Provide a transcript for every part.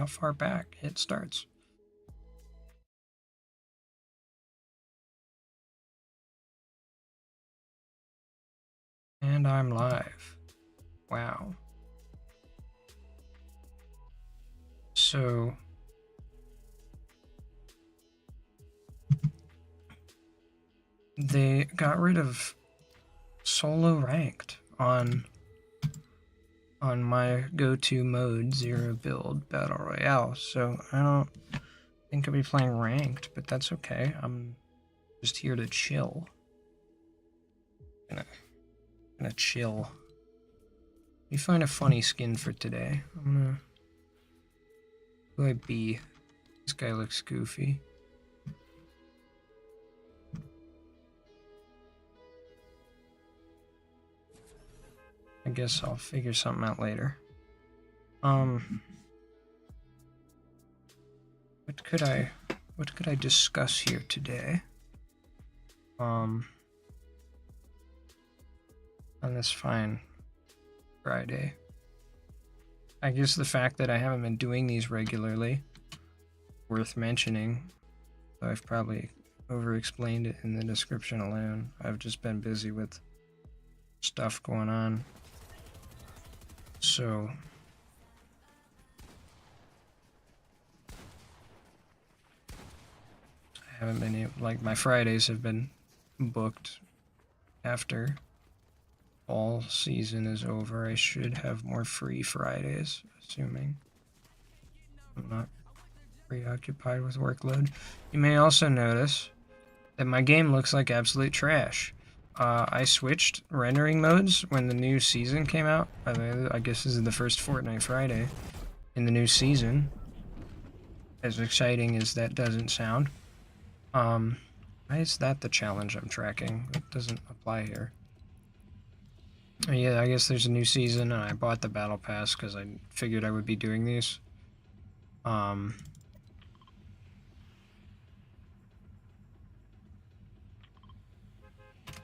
how far back it starts. And I'm live. Wow. So they got rid of solo ranked on my go-to mode, zero build battle royale. So I don't think I'll be playing ranked, but that's okay. I'm just here to chill. Gonna chill. Let me find a funny skin for today. Who I be? This guy looks goofy. I guess I'll figure something out later. What could I discuss here today? On this fine Friday. I guess the fact that I haven't been doing these regularly, worth mentioning. So I've probably over-explained it in the description alone. I've just been busy with stuff going on. So I haven't been able, like, my Fridays have been booked after fall season is over. I should have more free Fridays, assuming I'm not preoccupied with workload. You may also notice that my game looks like absolute trash. I switched rendering modes when the new season came out. I guess this is the first Fortnite Friday in the new season. As exciting as that doesn't sound. Why is that the challenge I'm tracking? It doesn't apply here. Yeah, I guess there's a new season, and I bought the battle pass because I figured I would be doing these.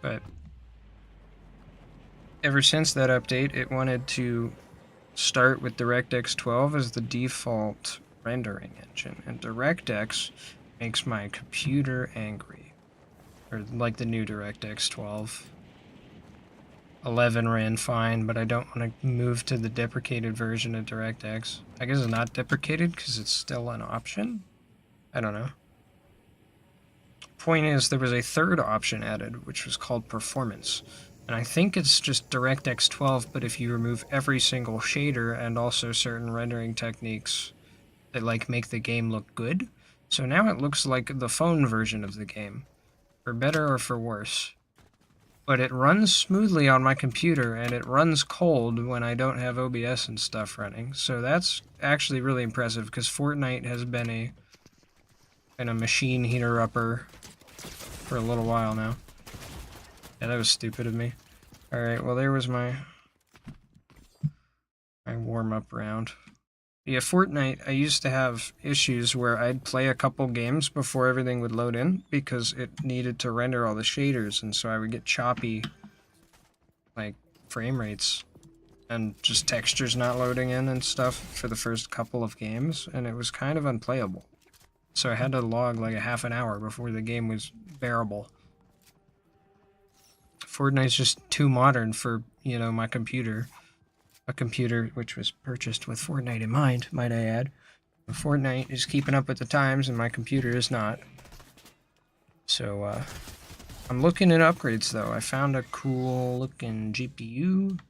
But ever since that update, it wanted to start with DirectX 12 as the default rendering engine, and DirectX makes my computer angry. Or like the new DirectX 12. 11 ran fine, but I don't want to move to the deprecated version of DirectX. I guess it's not deprecated because it's still an option? I don't know. Point is, there was a third option added, which was called Performance. And I think it's just DirectX 12, but if you remove every single shader and also certain rendering techniques that, like, make the game look good. So now it looks like the phone version of the game. For better or for worse. But it runs smoothly on my computer, and it runs cold when I don't have OBS and stuff running. So that's actually really impressive, because Fortnite has been a machine heater-upper for a little while now. Yeah, that was stupid of me. Alright, well there was my warm-up round. Yeah, Fortnite, I used to have issues where I'd play a couple games before everything would load in, because it needed to render all the shaders, and so I would get choppy, like, frame rates, and just textures not loading in and stuff for the first couple of games, and it was kind of unplayable. So I had to log like a half an hour before the game was bearable. Fortnite's just too modern for, you know, my computer. A computer which was purchased with Fortnite in mind, might I add. Fortnite is keeping up with the times and my computer is not. So, I'm looking at upgrades though. I found a cool looking GPU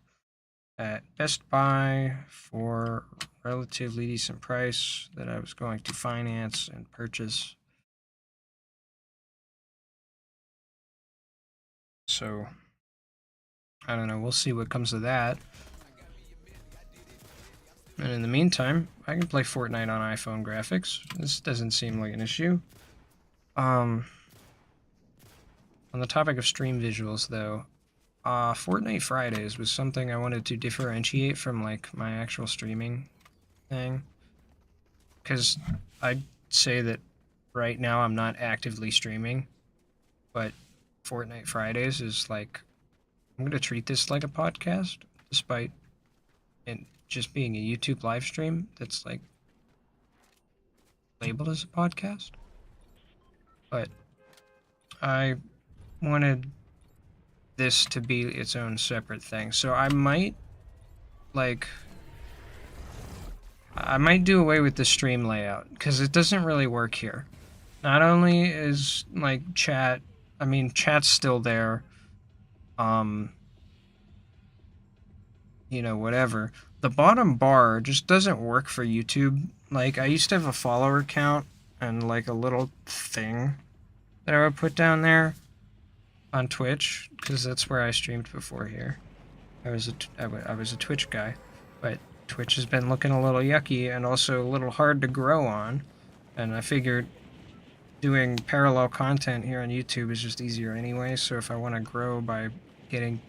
at Best Buy for a relatively decent price that I was going to finance and purchase. So, I don't know, we'll see what comes of that. And in the meantime, I can play Fortnite on iPhone graphics. This doesn't seem like an issue. On the topic of stream visuals, though, Fortnite Fridays was something I wanted to differentiate from, like, my actual streaming thing. Because I'd say that right now I'm not actively streaming, but Fortnite Fridays is like, I'm going to treat this like a podcast, despite it just being a YouTube live stream that's, like, labeled as a podcast. But I wanted this to be its own separate thing. So I might, like, I might do away with the stream layout, because it doesn't really work here. Not only is, like, chat's still there, you know, whatever. The bottom bar just doesn't work for YouTube. Like, I used to have a follower count and, like, a little thing that I would put down there on Twitch, because that's where I streamed before here. I was a Twitch guy, but Twitch has been looking a little yucky and also a little hard to grow on, and I figured doing parallel content here on YouTube is just easier anyway, so if I want to grow by getting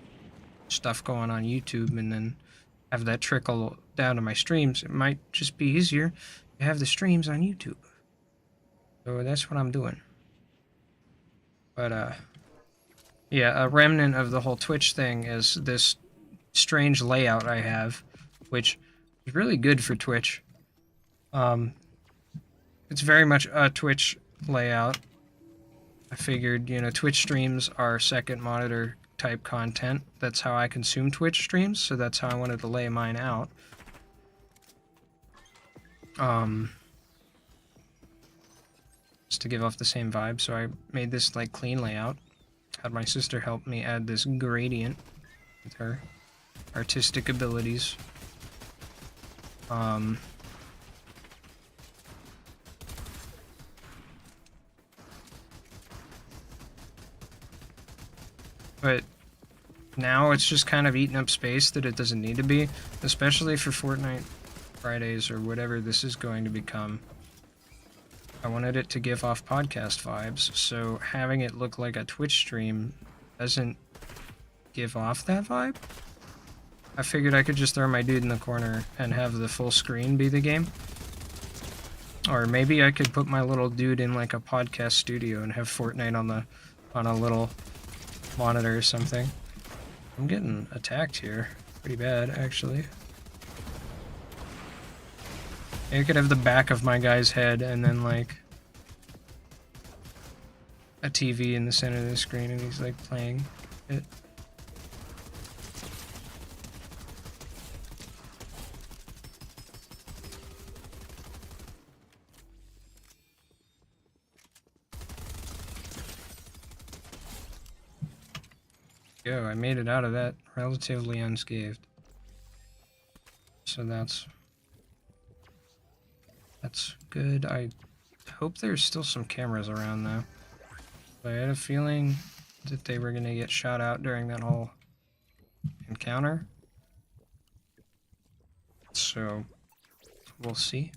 stuff going on YouTube and then have that trickle down to my streams, it might just be easier to have the streams on YouTube. So that's what I'm doing. But, yeah, a remnant of the whole Twitch thing is this strange layout I have, which is really good for Twitch. It's very much a Twitch layout. I figured, you know, Twitch streams are second monitor type content. That's how I consume Twitch streams, so that's how I wanted to lay mine out. Just to give off the same vibe, so I made this, like, clean layout. Had my sister help me add this gradient with her artistic abilities. But now it's just kind of eating up space that it doesn't need to be, especially for Fortnite Fridays or whatever this is going to become. I wanted it to give off podcast vibes, so having it look like a Twitch stream doesn't give off that vibe. I figured I could just throw my dude in the corner and have the full screen be the game. Or maybe I could put my little dude in like a podcast studio and have Fortnite on a little monitor or something. I'm getting attacked here. Pretty bad, actually. I could have the back of my guy's head and then, like, a TV in the center of the screen and he's, like, playing it. Go, I made it out of that relatively unscathed. So that's good. I hope there's still some cameras around though. But I had a feeling that they were gonna get shot out during that whole encounter. So we'll see.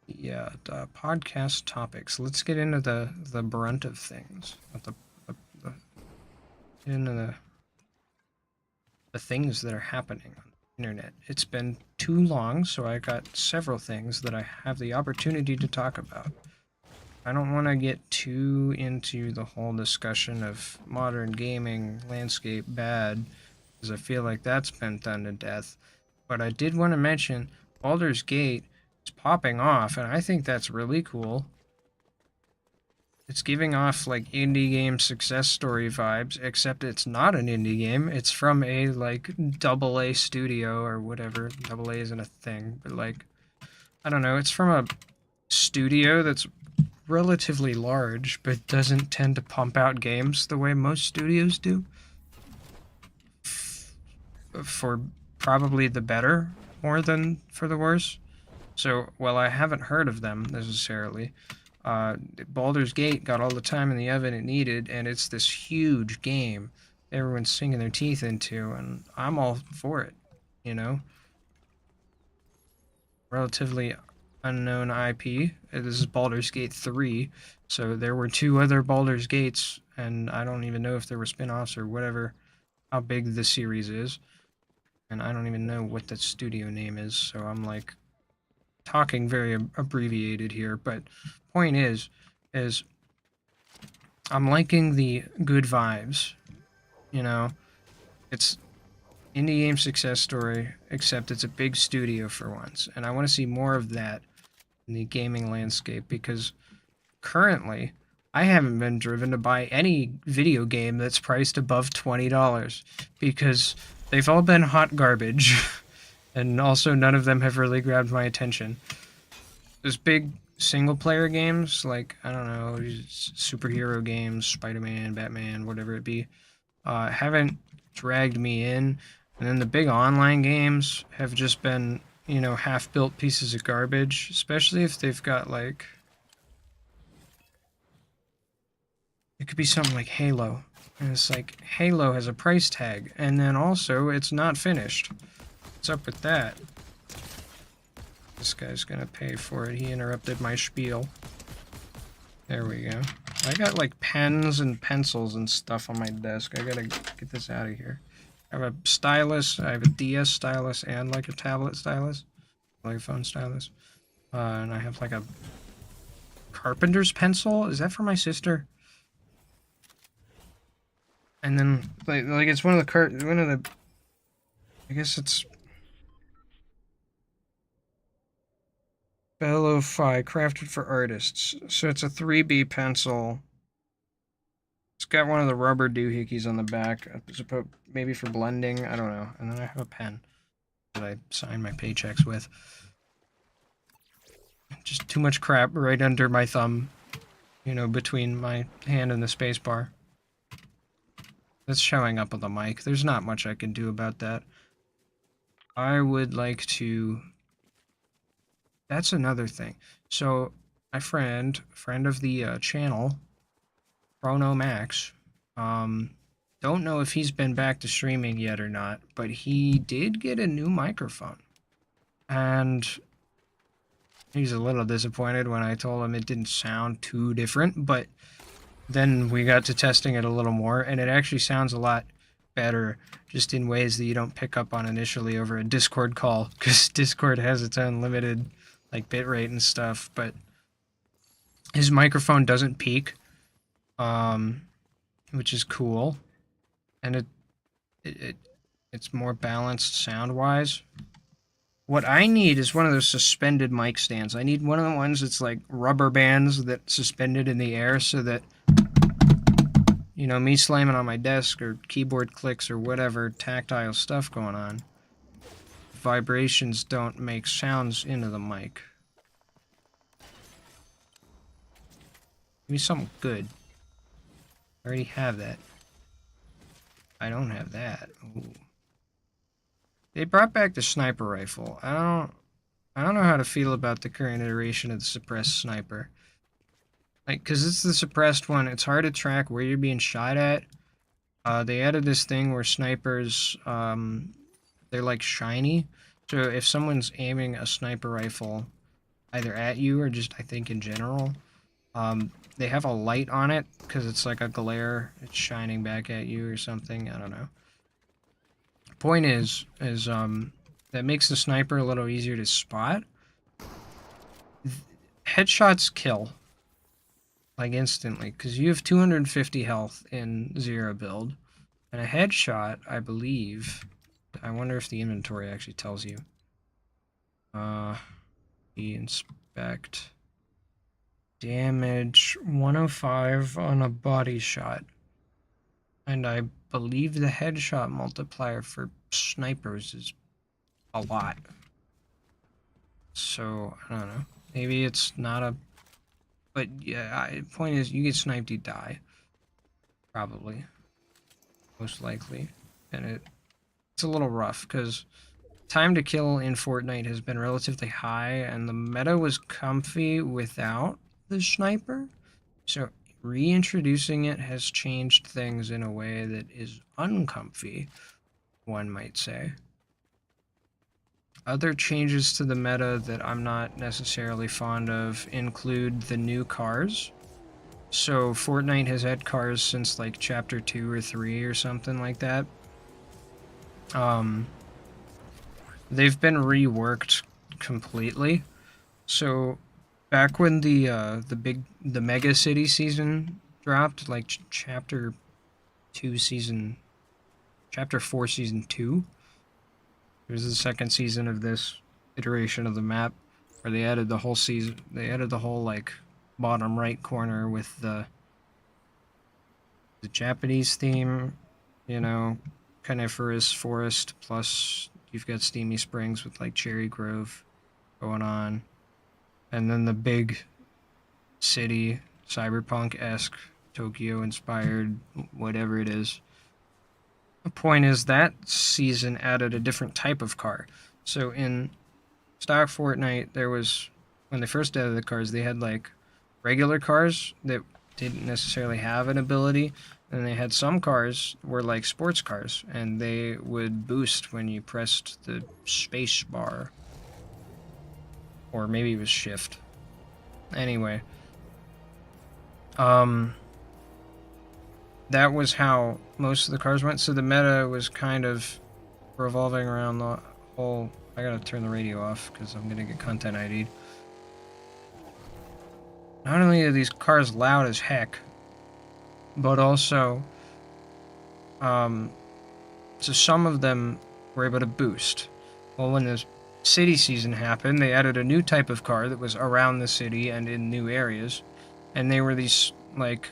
Yeah, podcast topics. Let's get into the brunt of things. Get into the things that are happening on the internet. It's been too long, so I got several things that I have the opportunity to talk about. I don't want to get too into the whole discussion of modern gaming landscape bad, because I feel like that's been done to death. But I did want to mention Baldur's Gate is popping off, and I think that's really cool. It's giving off, like, indie game success story vibes, except it's not an indie game. It's from a, like, AA studio or whatever. AA isn't a thing, but, like, I don't know. It's from a studio that's relatively large, but doesn't tend to pump out games the way most studios do. For probably the better, more than for the worse. So, well, I haven't heard of them, necessarily. Baldur's Gate got all the time in the oven it needed, and it's this huge game everyone's sinking their teeth into, and I'm all for it, you know? Relatively unknown IP. This is Baldur's Gate 3, so there were 2 other Baldur's Gates, and I don't even know if there were spin-offs or whatever, how big the series is, and I don't even know what the studio name is, so I'm, like, talking very abbreviated here, but point is I'm liking the good vibes, you know. It's indie game success story, except it's a big studio for once. And I want to see more of that in the gaming landscape because currently I haven't been driven to buy any video game that's priced above $20 because they've all been hot garbage. And also none of them have really grabbed my attention. Those big single player games, like, I don't know, superhero games, Spider-Man, Batman, whatever it be, haven't dragged me in. And then the big online games have just been, you know, half-built pieces of garbage, especially if they've got, like, it could be something like Halo. And it's like, Halo has a price tag, and then also it's not finished. What's up with that? This guy's gonna pay for it. He interrupted my spiel. There we go. I got like pens and pencils and stuff on my desk. I gotta get this out of here. I have a stylus. I have a DS stylus and like a tablet stylus. Like a phone stylus. And I have like a carpenter's pencil. Is that for my sister? And then like it's one of the I guess it's Bello-Fi, crafted for artists. So it's a 3B pencil. It's got one of the rubber doohickeys on the back, maybe for blending, I don't know. And then I have a pen that I sign my paychecks with. Just too much crap right under my thumb, you know, between my hand and the space bar. That's showing up on the mic. There's not much I can do about that. I would like to... That's another thing. So, my friend of the channel, Chrono Max, don't know if he's been back to streaming yet or not, but he did get a new microphone. And he's a little disappointed when I told him it didn't sound too different, but then we got to testing it a little more, and it actually sounds a lot better, just in ways that you don't pick up on initially over a Discord call, because Discord has its own limited like bitrate and stuff, but his microphone doesn't peak, which is cool, and it's more balanced sound-wise. What I need is one of those suspended mic stands. I need one of the ones that's like rubber bands that suspended in the air so that, you know, me slamming on my desk or keyboard clicks or whatever tactile stuff going on, vibrations don't make sounds into the mic. Give me something good. I already have that. I don't have that. Ooh. They brought back the sniper rifle. I don't know how to feel about the current iteration of the suppressed sniper. Like, cause it's the suppressed one, it's hard to track where you're being shot at. They added this thing where snipers, they're like shiny. So if someone's aiming a sniper rifle either at you or just, I think, in general, they have a light on it because it's like a glare. It's shining back at you or something. I don't know. Point is that makes the sniper a little easier to spot. Headshots kill like instantly because you have 250 health in 0 build, and a headshot, I believe. I wonder if the inventory actually tells you. Inspect. Damage 105 on a body shot. And I believe the headshot multiplier for snipers is a lot. So, I don't know. Maybe it's not a... But, yeah, the point is, you get sniped, you die. Probably. Most likely. And it's a little rough, because time to kill in Fortnite has been relatively high, and the meta was comfy without the sniper. So reintroducing it has changed things in a way that is uncomfy, one might say. Other changes to the meta that I'm not necessarily fond of include the new cars. So Fortnite has had cars since like chapter 2 or 3 or something like that. They've been reworked completely. So back when the Mega City season dropped, like chapter 4 season 2, There's the second season of this iteration of the map where they added the whole season. They added the whole like bottom right corner with the Japanese theme, you know, coniferous forest, plus you've got Steamy Springs with like Cherry Grove going on, and then the big city, cyberpunk-esque, Tokyo-inspired, whatever it is. The point is that season added a different type of car. So in stock Fortnite, there was, when they first added the cars, they had like regular cars that didn't necessarily have an ability, and they had some cars were like sports cars, and they would boost when you pressed the space bar, or maybe it was shift. Anyway, that was how most of the cars went. So the meta was kind of revolving around the whole. I gotta turn the radio off because I'm gonna get content ID'd. Not only are these cars loud as heck, but also, so some of them were able to boost. Well, when the city season happened, they added a new type of car that was around the city and in new areas, and they were these like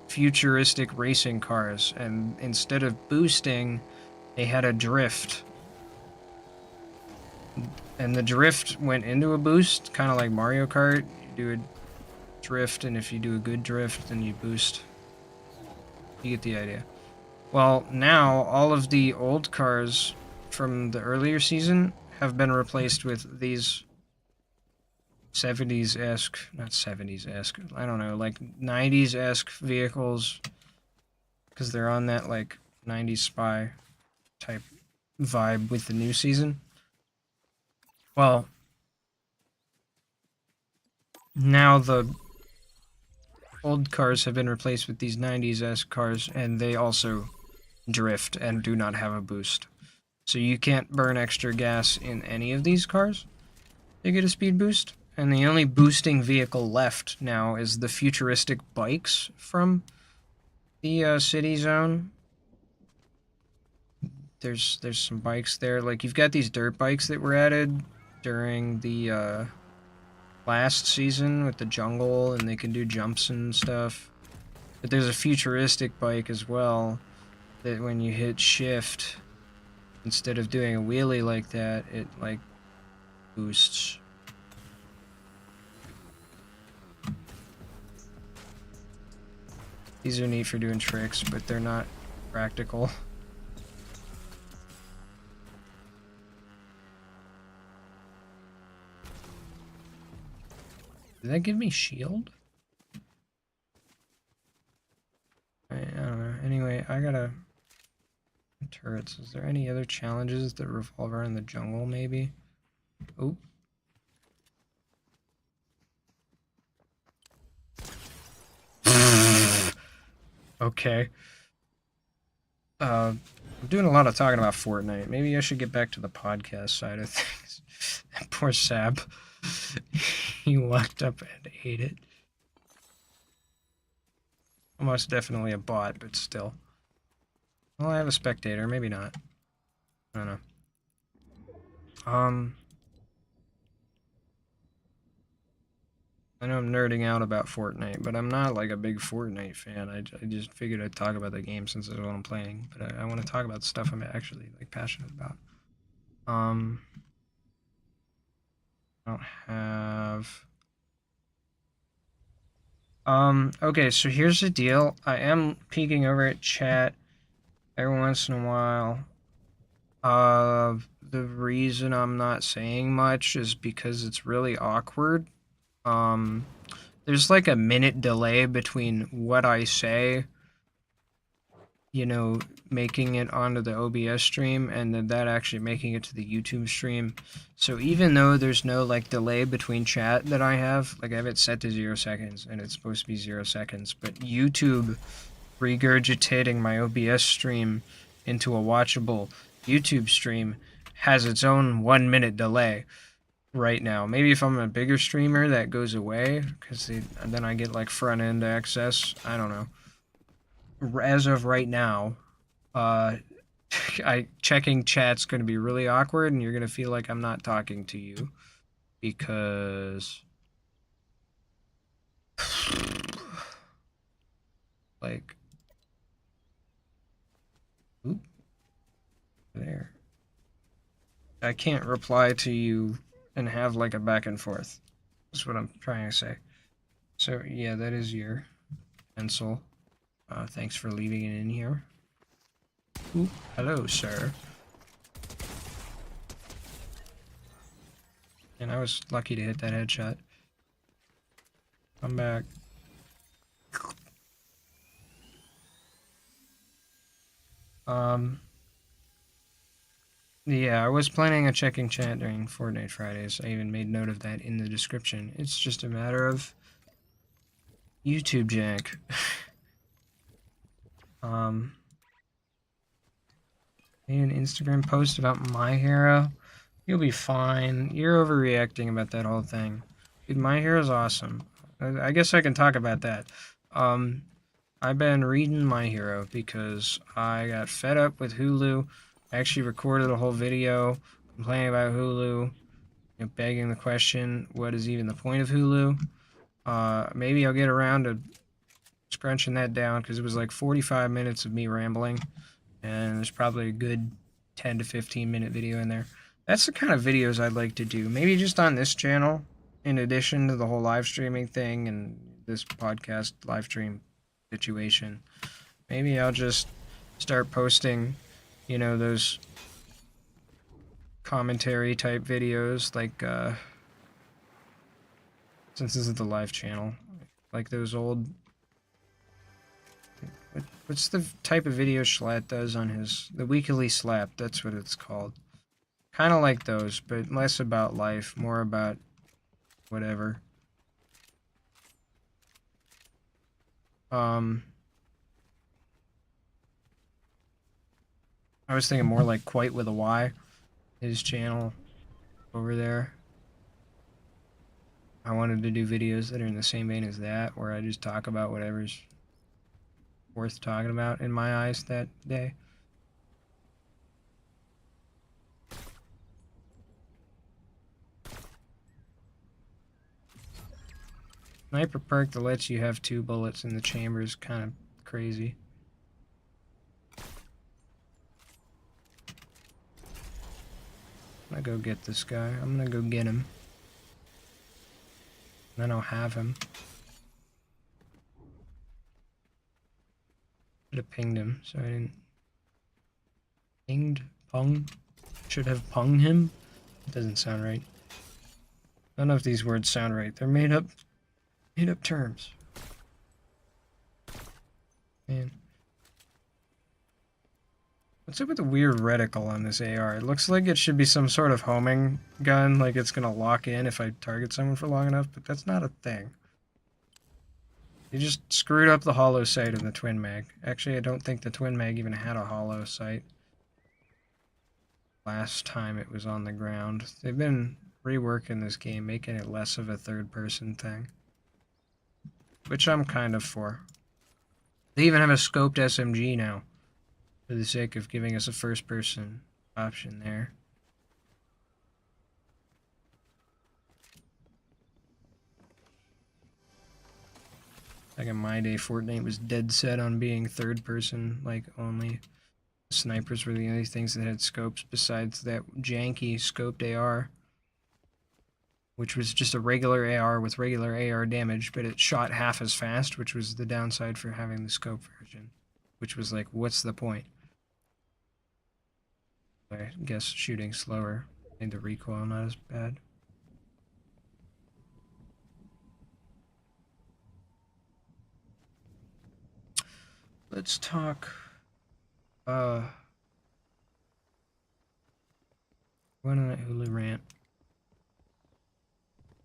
futuristic racing cars, and instead of boosting, they had a drift. And the drift went into a boost, kind of like Mario Kart. You do a drift, and if you do a good drift, then you boost. You get the idea. Well, now all of the old cars from the earlier season have been replaced with these 70s-esque, not 70s-esque, I don't know, like 90s-esque vehicles, because they're on that like 90s spy type vibe with the new season. Well, now the old cars have been replaced with these 90s-esque cars, and they also drift and do not have a boost. So you can't burn extra gas in any of these cars to get a speed boost. And the only boosting vehicle left now is the futuristic bikes from the city zone. There's some bikes there. Like, you've got these dirt bikes that were added during the last season with the jungle, and they can do jumps and stuff. But there's a futuristic bike as well that when you hit shift, instead of doing a wheelie like that, it like boosts. These are neat for doing tricks, but they're not practical. Did that give me shield? I don't know. Anyway, I gotta... Turrets. Is there any other challenges that revolve around the jungle, maybe? Oh. Okay. I'm doing a lot of talking about Fortnite. Maybe I should get back to the podcast side of things. Poor Sab. He walked up and ate it. Almost definitely a bot, but still. Well, I have a spectator. Maybe not. I don't know. I know I'm nerding out about Fortnite, but I'm not like a big Fortnite fan. I just figured I'd talk about the game since it's what I'm playing. But I want to talk about stuff I'm actually like passionate about. I don't have... okay, so here's the deal. I am peeking over at chat every once in a while. The reason I'm not saying much is because it's really awkward. There's like a minute delay between what I say, you know, making it onto the OBS stream, and then that actually making it to the YouTube stream. So even though there's no like delay between chat that I have it set to 0 seconds, and it's supposed to be 0 seconds, but YouTube regurgitating my OBS stream into a watchable YouTube stream has its own 1 minute delay right now. Maybe if I'm a bigger streamer that goes away, because then I get like front end access. I don't know. As of right now, checking chat's going to be really awkward, and you're going to feel like I'm not talking to you because like oop, there. I can't reply to you and have like a back and forth. That's what I'm trying to say. So yeah, that is your pencil. Thanks for leaving it in here. Oop, hello, sir. And I was lucky to hit that headshot. Come back. Yeah, I was planning on checking chat during Fortnite Fridays. I even made note of that in the description. It's just a matter of YouTube jank. Made an Instagram post about My Hero. You'll be fine. You're overreacting about that whole thing. Dude, My Hero's awesome. I guess I can talk about that. I've been reading My Hero because I got fed up with Hulu. I actually recorded a whole video complaining about Hulu, begging the question, what is even the point of Hulu? Maybe I'll get around to scrunching that down because it was like 45 minutes of me rambling, and there's probably a good 10 to 15 minute video in there. That's the kind of videos I'd like to do. Maybe just on this channel, in addition to the whole live streaming thing and this podcast live stream situation. Maybe I'll just start posting, those commentary type videos, like, since this is the live channel, like those old, what's the type of video Schlatt does on the Weekly Slap, that's what it's called. Kind of like those, but less about life, more about whatever. I was thinking more like Quite with a Y, his channel over there. I wanted to do videos that are in the same vein as that, where I just talk about whatever's worth talking about in my eyes that day. Sniper perk that lets you have 2 bullets in the chamber is kind of crazy. I'm gonna go get this guy. I'm gonna go get him. Then I'll have him. Should have pinged him, so I didn't. Pinged? Pung? Should have pung him? It doesn't sound right. None of these words sound right. They're made up terms. Man. What's up with the weird reticle on this AR? It looks like it should be some sort of homing gun, like it's gonna lock in if I target someone for long enough, but that's not a thing. You just screwed up the hollow sight of the twin mag. Actually, I don't think the twin mag even had a hollow sight last time it was on the ground. They've been reworking this game, making it less of a third-person thing, which I'm kind of for. They even have a scoped SMG now, for the sake of giving us a first-person option there. Like in my day, Fortnite was dead set on being third-person, like only. Snipers were the only things that had scopes besides that janky scoped AR, which was just a regular AR with regular AR damage, but it shot half as fast, which was the downside for having the scope version, which was like, what's the point? I guess shooting slower made the recoil not as bad. Let's talk, why don't I Hulu rant?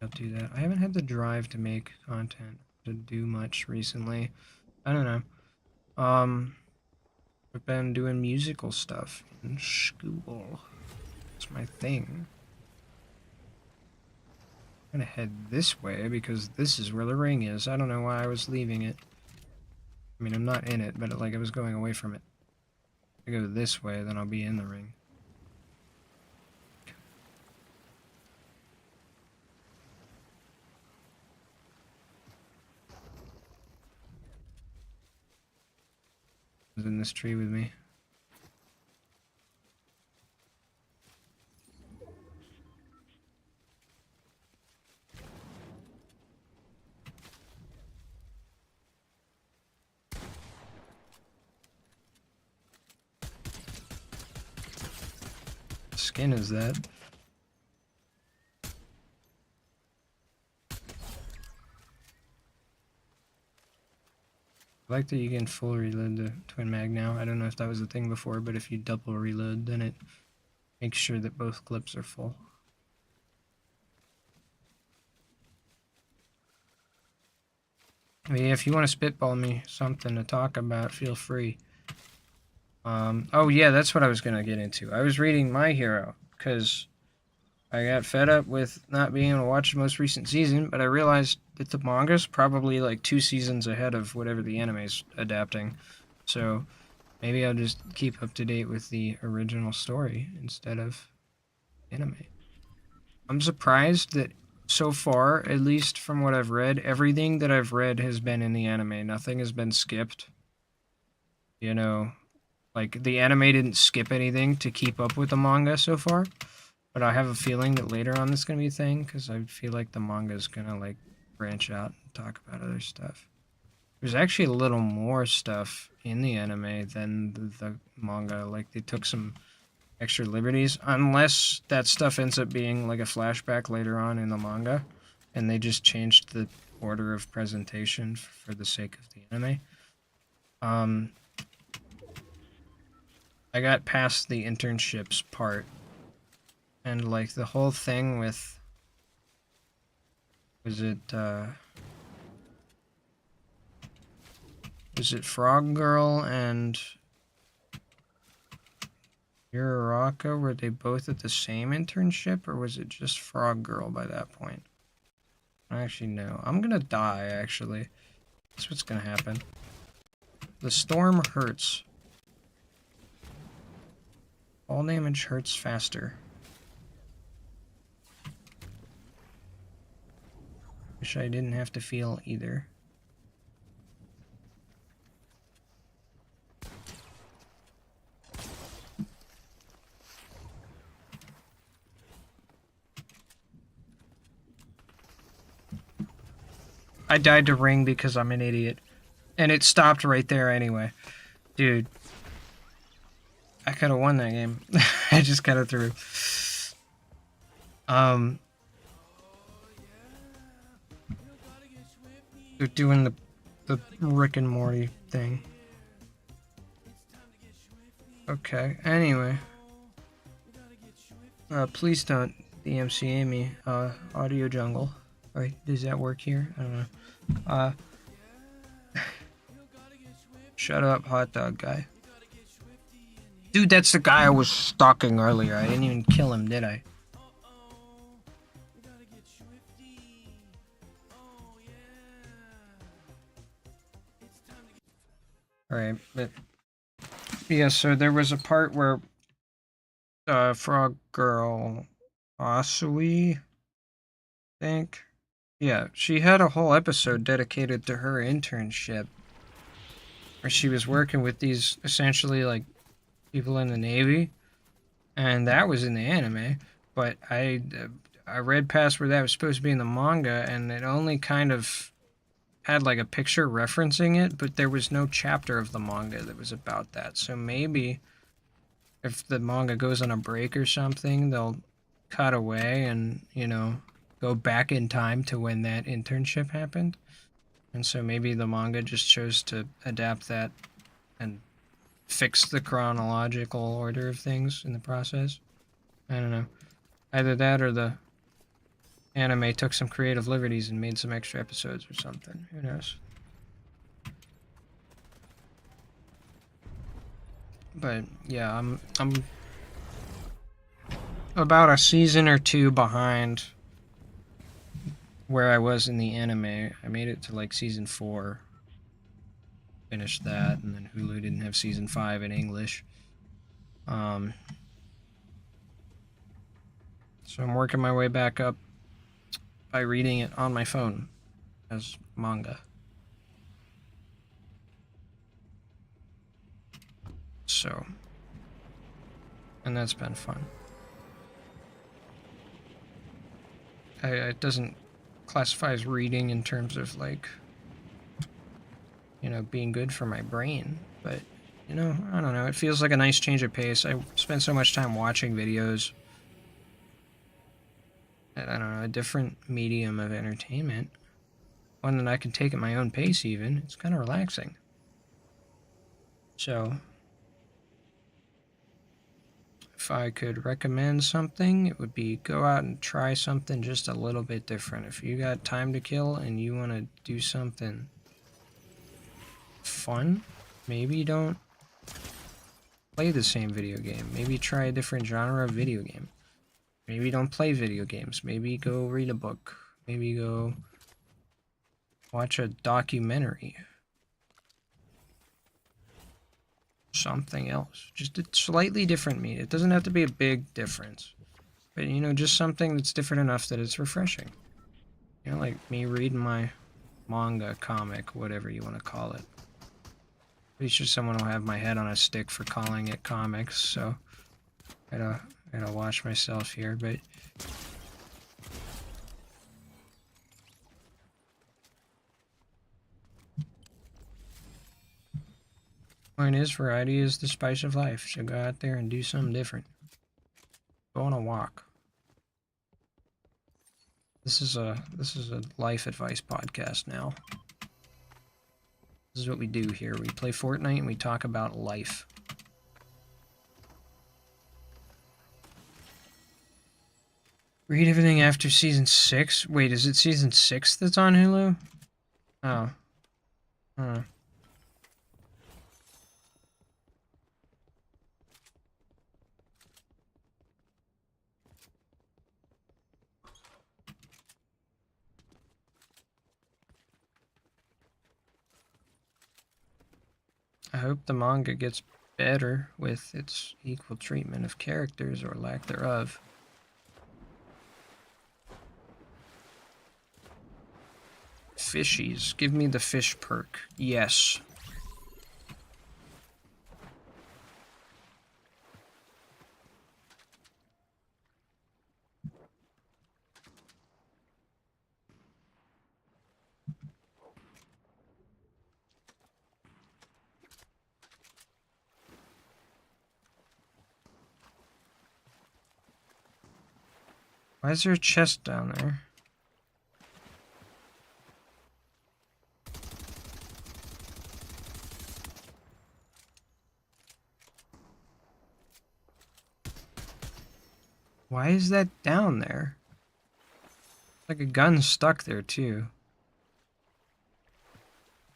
I'll do that. I haven't had the drive to make content, to do much recently. I don't know. I've been doing musical stuff in school. It's my thing. I'm gonna head this way because this is where the ring is. I don't know why I was leaving it. I mean, I'm not in it, but like I was going away from it. I go this way, then I'll be in the ring. Who's in this tree with me? Skin is that? I like that you can full reload the twin mag now. I don't know if that was a thing before, but if you double reload, then it makes sure that both clips are full. I mean, if you want to spitball me something to talk about, feel free. Oh yeah, that's what I was gonna get into. I was reading My Hero, because I got fed up with not being able to watch the most recent season, but I realized that the manga's probably like 2 seasons ahead of whatever the anime's adapting. So maybe I'll just keep up to date with the original story instead of anime. I'm surprised that so far, at least from what I've read, everything that I've read has been in the anime. Nothing has been skipped. You know, like the anime didn't skip anything to keep up with the manga so far. But I have a feeling that later on this is going to be a thing, because I feel like the manga is going to, like, branch out and talk about other stuff. There's actually a little more stuff in the anime than the manga. Like, they took some extra liberties, unless that stuff ends up being, like, a flashback later on in the manga, and they just changed the order of presentation for the sake of the anime. I got past the internships part. And, like, the whole thing with... Was it Frog Girl and... Uraraka? Were they both at the same internship? Or was it just Frog Girl by that point? I actually know. I'm gonna die, actually. That's what's gonna happen. The storm hurts. All damage hurts faster. Wish I didn't have to feel either. I died to Ring because I'm an idiot. And it stopped right there anyway. Dude. I could have won that game. I just got it through. They're doing the Rick and Morty thing. Okay, anyway. Please don't DMCA me, Audio Jungle. Wait, does that work here? I don't know. Shut up, hot dog guy. Dude, that's the guy I was stalking earlier. I didn't even kill him, did I? Alright, but... Yeah, so there was a part where... Frog Girl... Asui... I think... Yeah, she had a whole episode dedicated to her internship. Where she was working with these, essentially, like, people in the Navy. And that was in the anime. But I read past where that was supposed to be in the manga, and it only kind of had like a picture referencing it, but there was no chapter of the manga that was about that. So maybe if the manga goes on a break or something, they'll cut away and, you know, go back in time to when that internship happened. And so maybe the manga just chose to adapt that and fix the chronological order of things in the process. I don't know. Either that or the anime took some creative liberties and made some extra episodes or something. Who knows? But yeah, I'm about a season or 2 behind where I was in the anime. I made it to like season 4. Finished that, and then Hulu didn't have season 5 in English. So I'm working my way back up by reading it on my phone as manga. So, and that's been fun. It doesn't classify as reading in terms of like, you know, being good for my brain, but you know, I don't know, it feels like a nice change of pace. I spent so much time watching videos. And I don't know, a different medium of entertainment. One that I can take at my own pace even. It's kind of relaxing. So, if I could recommend something, it would be go out and try something just a little bit different. If you got time to kill and you want to do something fun, maybe don't play the same video game. Maybe try a different genre of video game. Maybe don't play video games. Maybe go read a book. Maybe go watch a documentary. Something else. Just a slightly different meat. It doesn't have to be a big difference. But, you know, just something that's different enough that it's refreshing. You know, like me reading my manga, comic, whatever you want to call it. Pretty sure someone will have my head on a stick for calling it comics, so I gotta watch myself here, but point is, variety is the spice of life. So go out there and do something different. Go on a walk. This is a life advice podcast now. This is what we do here. We play Fortnite and we talk about life. Read everything after season 6? Wait, is it season 6 that's on Hulu? Oh. Huh. I hope the manga gets better with its equal treatment of characters, or lack thereof. Fishies. Give me the fish perk. Yes. Why is there a chest down there? Why is that down there? Like a gun stuck there too.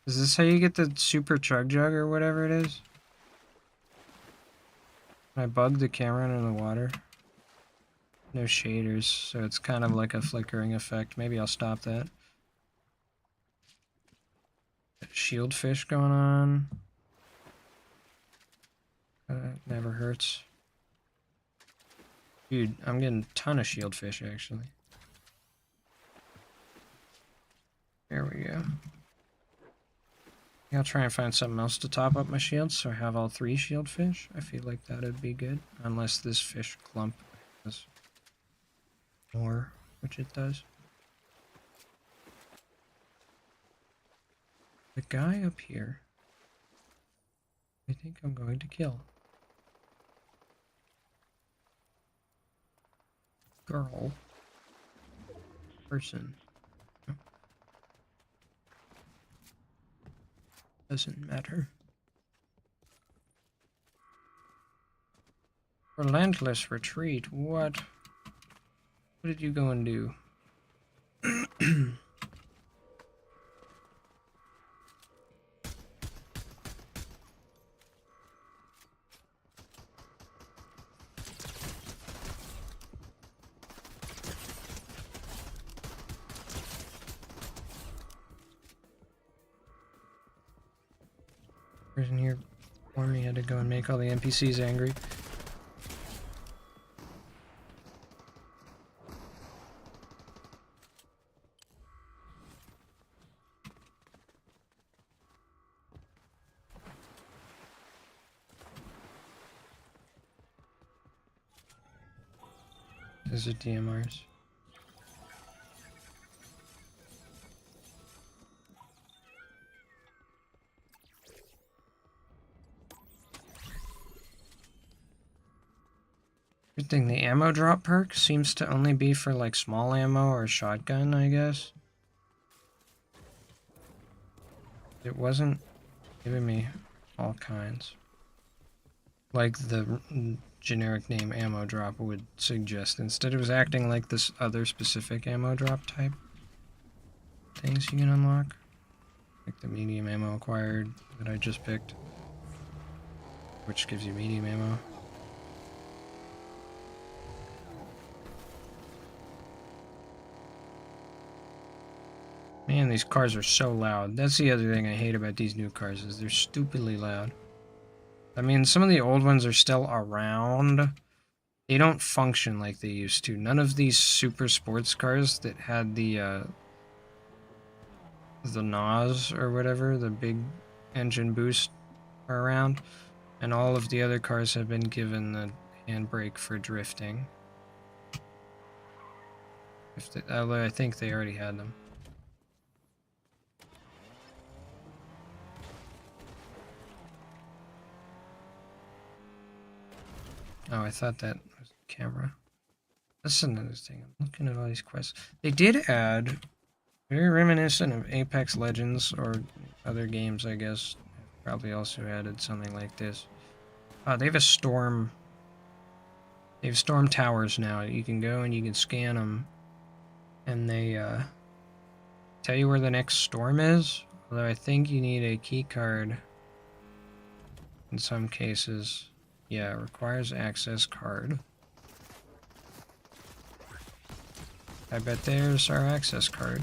Is this how you get the super chug jug or whatever it is? I bugged the camera into the water. No shaders, so it's kind of like a flickering effect. Maybe I'll stop that. Shield fish going on. Never hurts. Dude, I'm getting a ton of shield fish actually. There we go. I'll try and find something else to top up my shields so I have all 3 shield fish. I feel like that would be good. Unless this fish clump has more, which it does. The guy up here, I think I'm going to kill. Girl. Person. No. Doesn't matter. Relentless retreat. What? What did you go and do? Person here warned me I had to go and make all the NPCs angry. Is it DMRs? Good thing the ammo drop perk seems to only be for like small ammo or shotgun, I guess. It wasn't giving me all kinds. Like the generic name ammo drop would suggest. Instead, it was acting like this other specific ammo drop type things you can unlock. Like the medium ammo acquired that I just picked, which gives you medium ammo. Man, these cars are so loud. That's the other thing I hate about these new cars, is they're stupidly loud. I mean, some of the old ones are still around. They don't function like they used to. None of these super sports cars that had the NOS or whatever, the big engine boost, are around. And all of the other cars have been given the handbrake for drifting. Although I think they already had them. Oh, I thought that was the camera. That's another thing. I'm looking at all these quests. They did add, very reminiscent of Apex Legends or other games, I guess. Probably also added something like this. They have a storm. They have storm towers now. You can go and you can scan them, and they tell you where the next storm is. Although I think you need a key card in some cases. Yeah, it requires access card. I bet there's our access card.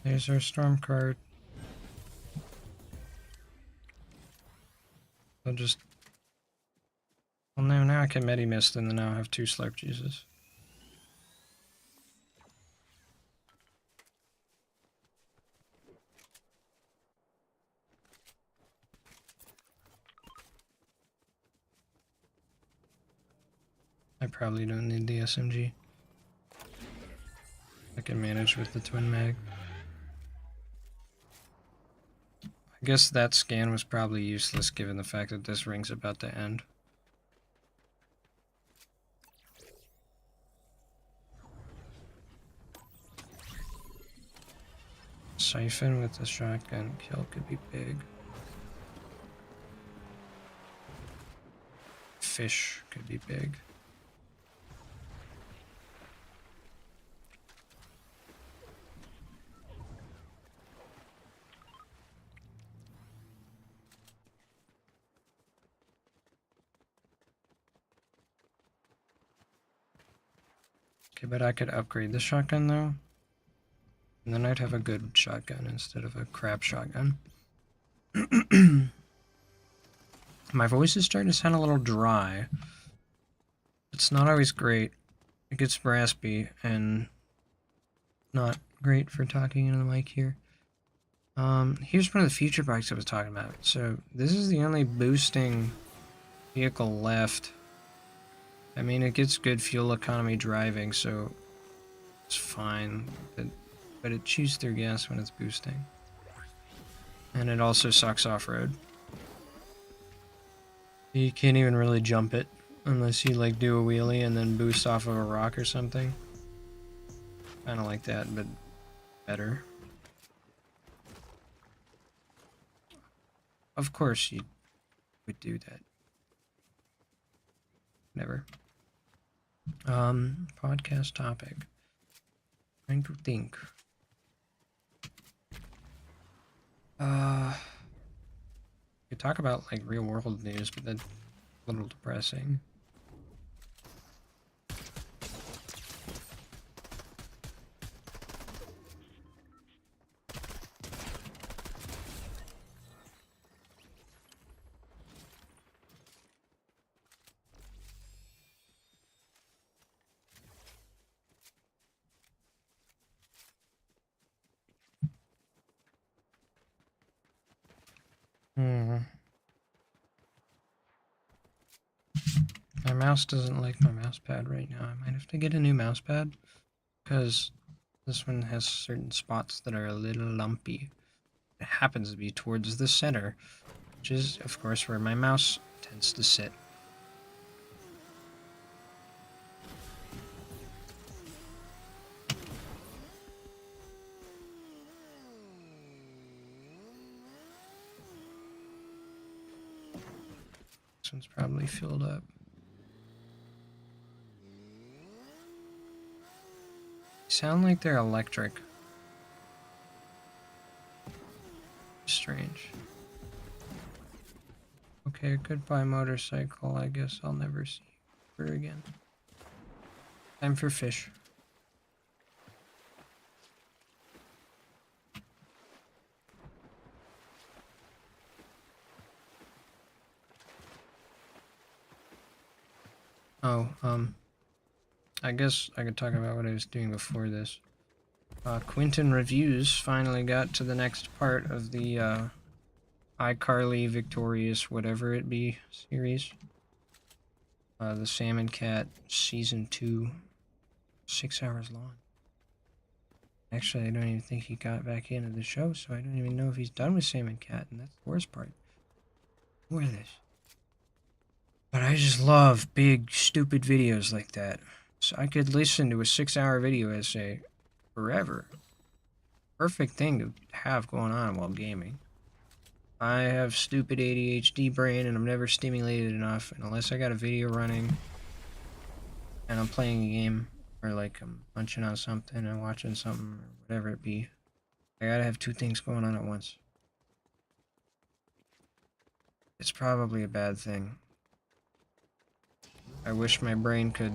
There's our storm card. I'll just... Well, no, now I can Medi-Mist and then now I have 2 Slurp Juices. I probably don't need the SMG. I can manage with the twin mag. I guess that scan was probably useless given the fact that this ring's about to end. Siphon with the shotgun kill could be big. Fish could be big. Okay, but I could upgrade the shotgun though. And then I'd have a good shotgun instead of a crap shotgun. My voice is starting to sound a little dry. It's not always great. It gets raspy and not great for talking into the mic here. Here's one of the future bikes I was talking about. So this is the only boosting vehicle left. I mean, it gets good fuel economy driving, so it's fine. But it chews through gas when it's boosting. And it also sucks off-road. You can't even really jump it unless you like do a wheelie and then boost off of a rock or something. Kind of like that, but better. Of course you would do that. Never. Podcast topic. Trying to think. We could talk about like real world news, but that's a little depressing. mouse doesn't like my mouse pad right now. I might have to get a new mouse pad because this one has certain spots that are a little lumpy. It happens to be towards the center, which is, of course, where my mouse tends to sit. This one's probably filled up. Sound like they're electric. Strange. Okay, goodbye motorcycle. I guess I'll never see her again. Time for fish. Oh, I guess I could talk about what I was doing before this. Quentin Reviews finally got to the next part of the iCarly Victorious whatever it be series. The Salmon Cat Season 2, 6 hours long. Actually, I don't even think he got back into the show, so I don't even know if he's done with Salmon Cat, and that's the worst part. More of this. But I just love big, stupid videos like that. So I could listen to a 6-hour video essay forever. Perfect thing to have going on while gaming. I have stupid ADHD brain and I'm never stimulated enough, and unless I got a video running and I'm playing a game, or like I'm munching on something and watching something, or whatever it be, I gotta have two things going on at once. It's probably a bad thing. I wish my brain could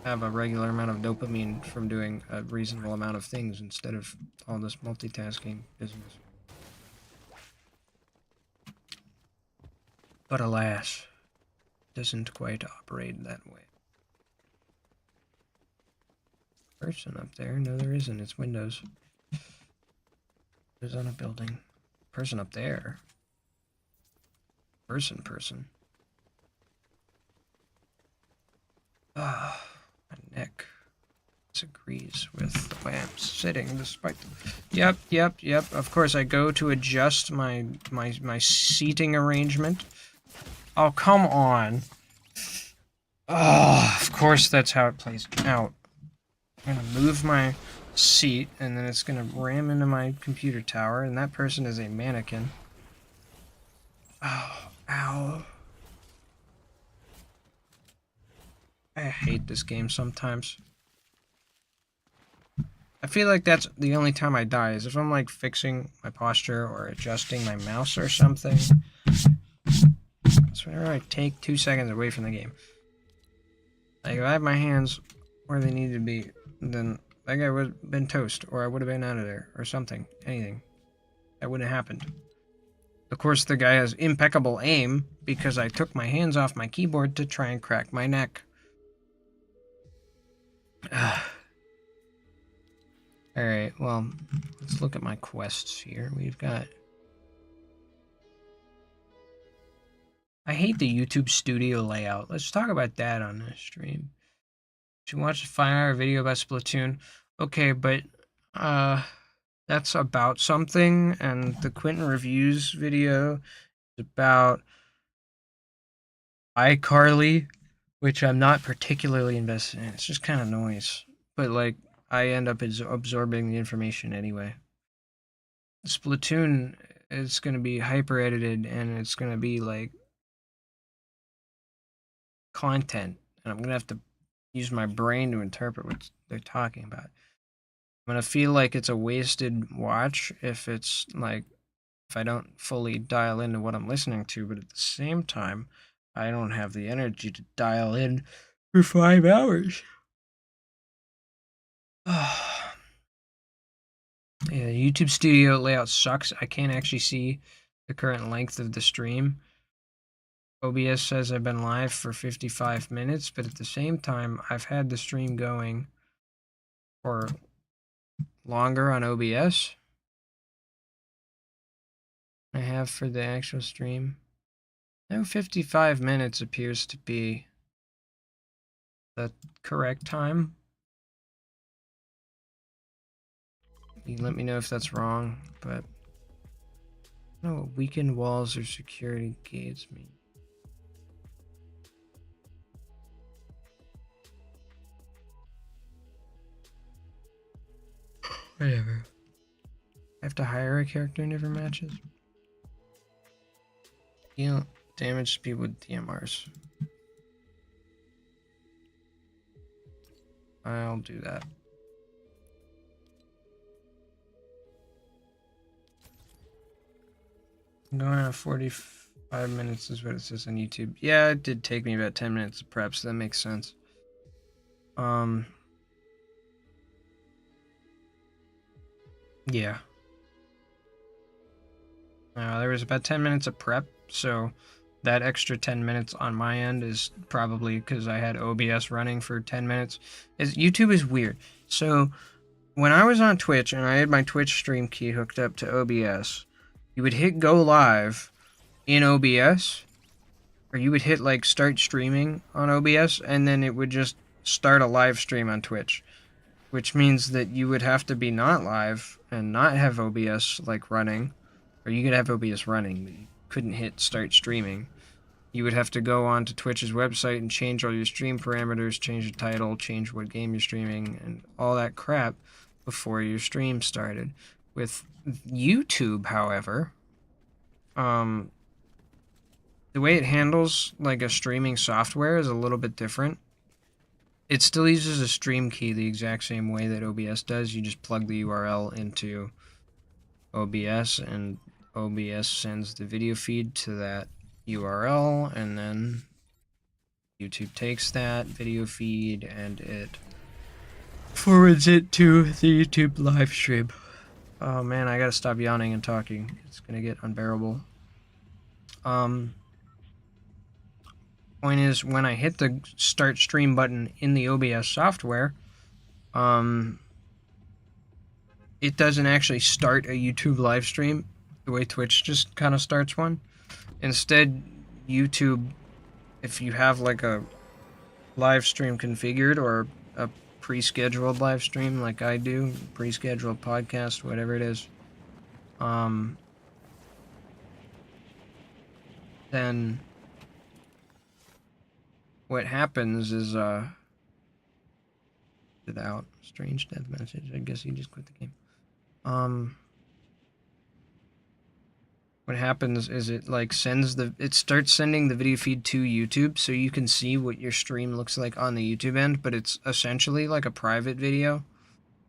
have a regular amount of dopamine from doing a reasonable amount of things instead of all this multitasking business. But alas, it doesn't quite operate that way. Person up there? No, there isn't. It's windows. There's on a building. Person up there. Person. Ah, my neck disagrees with the way I'm sitting despite the... Yep. Of course, I go to adjust my seating arrangement. Oh, come on. Oh, of course that's how it plays out. I'm gonna move my seat, and then it's gonna ram into my computer tower, and that person is a mannequin. Oh, ow. I hate this game sometimes. I feel like that's the only time I die, is if I'm like fixing my posture or adjusting my mouse or something. So whenever I take 2 seconds away from the game. Like if I have my hands where they need to be, then that guy would have been toast, or I would have been out of there, or something. Anything. That wouldn't have happened. Of course, the guy has impeccable aim, because I took my hands off my keyboard to try and crack my neck. Alright, well, let's look at my quests here. We've got... I hate the YouTube studio layout. Let's talk about that on this stream. Should watch a 5-hour video about Splatoon. Okay, but that's about something, and the Quentin Reviews video is about iCarly, which I'm not particularly invested in. It's just kind of noise. But, like, I end up absorbing the information anyway. Splatoon is going to be hyper edited, and it's going to be, like, content. And I'm going to have to use my brain to interpret what they're talking about. I'm going to feel like it's a wasted watch if it's, like, if I don't fully dial into what I'm listening to, but at the same time, I don't have the energy to dial in for 5 hours. Yeah, the YouTube studio layout sucks. I can't actually see the current length of the stream. OBS says I've been live for 55 minutes, but at the same time, I've had the stream going for longer on OBS than I have for the actual stream. No, 55 minutes appears to be the correct time. You let me know if that's wrong, but I don't know what weakened walls or security gates mean. Whatever. I have to hire a character in different matches. Deal damage to people with DMRs. I'll do that. I'm going on 45 minutes is what it says on YouTube. Yeah, it did take me about 10 minutes to prep, so that makes sense. Yeah. There was about 10 minutes of prep, so that extra 10 minutes on my end is probably because I had OBS running for 10 minutes. YouTube is weird. So when I was on Twitch and I had my Twitch stream key hooked up to OBS, you would hit go live in OBS, or you would hit like start streaming on OBS, and then it would just start a live stream on Twitch, which means that you would have to be not live and not have OBS like running, or you could have OBS running, but you couldn't hit start streaming. You would have to go on to Twitch's website and change all your stream parameters, change the title, change what game you're streaming, and all that crap before your stream started. With YouTube, however, the way it handles like a streaming software is a little bit different. It still uses a stream key the exact same way that OBS does. You just plug the URL into OBS, and OBS sends the video feed to that URL, and then YouTube takes that video feed and it forwards it to the YouTube live stream. Oh man, I gotta stop yawning and talking. It's gonna get unbearable. Point is, when I hit the start stream button in the OBS software, it doesn't actually start a YouTube live stream the way Twitch just kind of starts one. Instead, YouTube, if you have like a live stream configured or a pre-scheduled live stream like I do, pre-scheduled podcast, whatever it is, then what happens is without strange death message, I guess you just quit the game. What happens is it like it starts sending the video feed to YouTube, so you can see what your stream looks like on the YouTube end, but it's essentially like a private video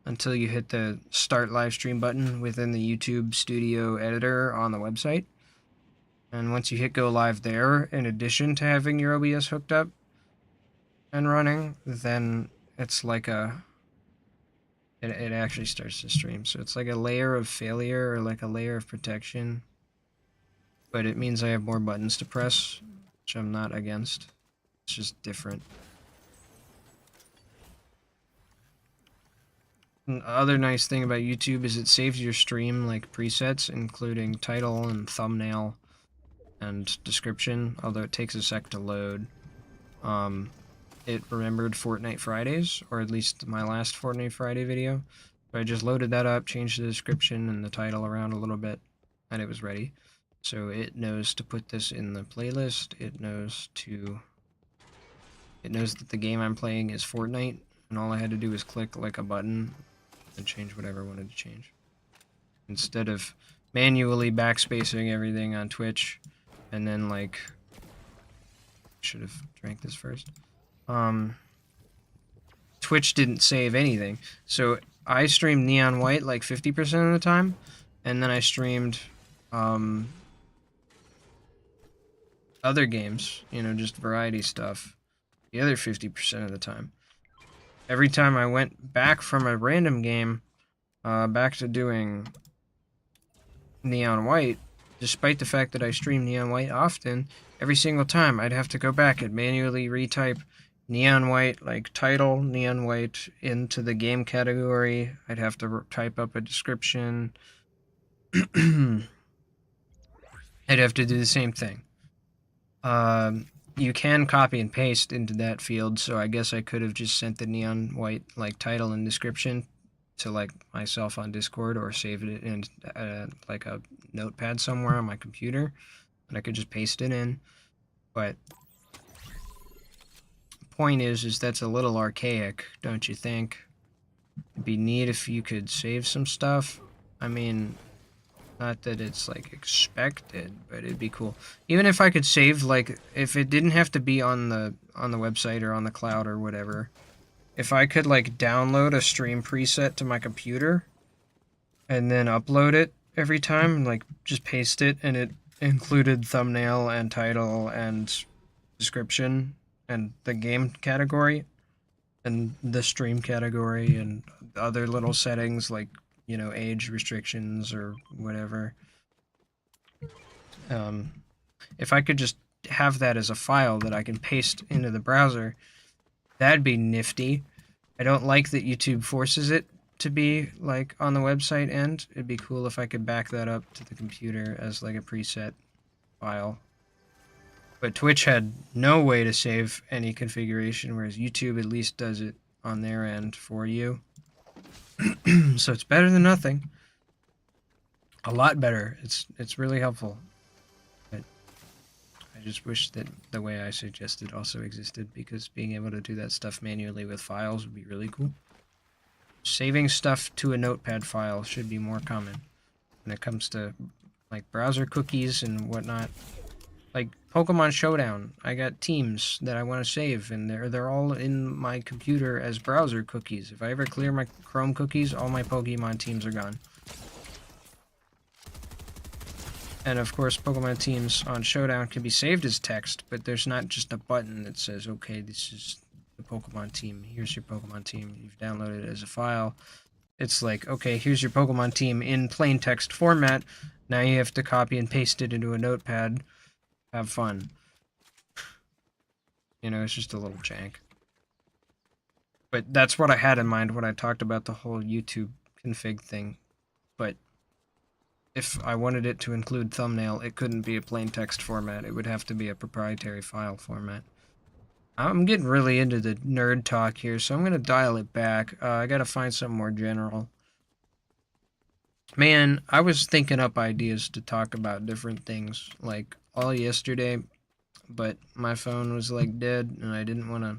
until you hit the start live stream button within the YouTube Studio editor on the website. And once you hit go live there, in addition to having your OBS hooked up and running, then it's like it actually starts to stream. So it's like a layer of failure or like a layer of protection. But it means I have more buttons to press, which I'm not against. It's just different. Another nice thing about YouTube is it saves your stream like presets, including title and thumbnail and description, although it takes a sec to load. It remembered Fortnite Fridays, or at least my last Fortnite Friday video. So I just loaded that up, changed the description and the title around a little bit, and it was ready. So it knows to put this in the playlist. It knows that the game I'm playing is Fortnite, and all I had to do was click like a button and change whatever I wanted to change. Instead of manually backspacing everything on Twitch, and then like, should have drank this first. Twitch didn't save anything. So I streamed Neon White like 50% of the time, and then I streamed other games, you know, just variety stuff, the other 50% of the time. Every time I went back from a random game, back to doing Neon White, despite the fact that I stream Neon White often, every single time I'd have to go back and manually retype Neon White, like title, Neon White, into the game category. I'd have to type up a description. I'd have to do the same thing. You can copy and paste into that field, so I guess I could have just sent the neon white like title and description to like myself on Discord, or saved it in like a notepad somewhere on my computer, and I could just paste it in. But the point is that's a little archaic, don't you think? It'd be neat if you could save some stuff. I mean, not that it's like expected, but it'd be cool. Even if I could save, like, if it didn't have to be on the website or on the cloud or whatever. If I could like download a stream preset to my computer and then upload it every time, like just paste it, and it included thumbnail and title and description and the game category and the stream category and other little settings like, you know, age restrictions or whatever. If I could just have that as a file that I can paste into the browser, that'd be nifty. I don't like that YouTube forces it to be like on the website end. It'd be cool if I could back that up to the computer as like a preset file. But Twitch had no way to save any configuration, whereas YouTube at least does it on their end for you. So it's better than nothing. A lot better. It's really helpful. But I just wish that the way I suggested also existed, because being able to do that stuff manually with files would be really cool. Saving stuff to a notepad file should be more common when it comes to like browser cookies and whatnot. Like Pokemon Showdown, I got teams that I want to save, and they're all in my computer as browser cookies. If I ever clear my Chrome cookies, all my Pokemon teams are gone. And of course, Pokemon teams on Showdown can be saved as text, but there's not just a button that says, okay, this is the Pokemon team. Here's your Pokemon team. You've downloaded it as a file. It's like, okay, here's your Pokemon team in plain text format. Now you have to copy and paste it into a notepad. Have fun. You know, it's just a little jank. But that's what I had in mind when I talked about the whole YouTube config thing. But if I wanted it to include thumbnail, it couldn't be a plain text format. It would have to be a proprietary file format. I'm getting really into the nerd talk here, so I'm going to dial it back. I got to find something more general. Man, I was thinking up ideas to talk about different things, like, all yesterday, but my phone was, like, dead, and I didn't want to...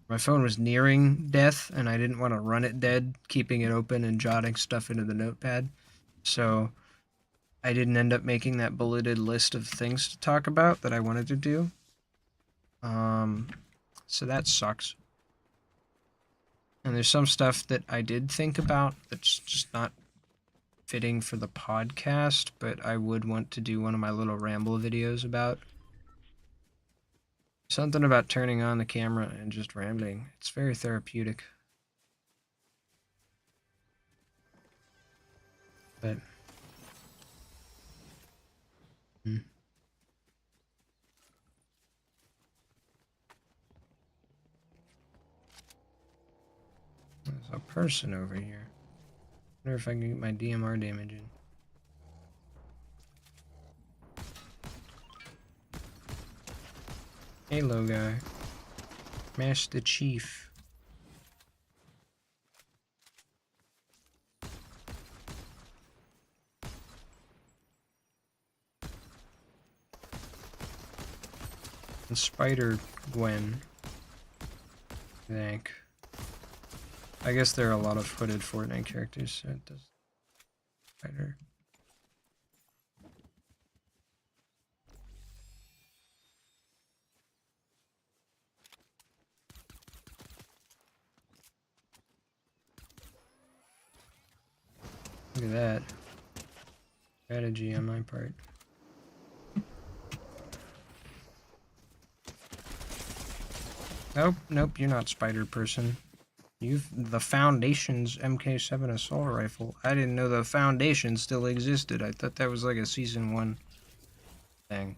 My phone was nearing death, and I didn't want to run it dead, keeping it open and jotting stuff into the notepad. So I didn't end up making that bulleted list of things to talk about that I wanted to do. So that sucks. And there's some stuff that I did think about that's just not fitting for the podcast, but I would want to do one of my little ramble videos about. Something about turning on the camera and just rambling. It's very therapeutic. But... There's a person over here. I wonder if I can get my DMR damage in. Halo guy. Master Chief. And Spider Gwen. I think. I guess there are a lot of hooded Fortnite characters, so it does Spider. Look at that. Strategy on my part. Nope, nope, you're not Spider Person. You've the Foundation's MK7 assault rifle. I didn't know the Foundation still existed. I thought that was like a season 1 thing.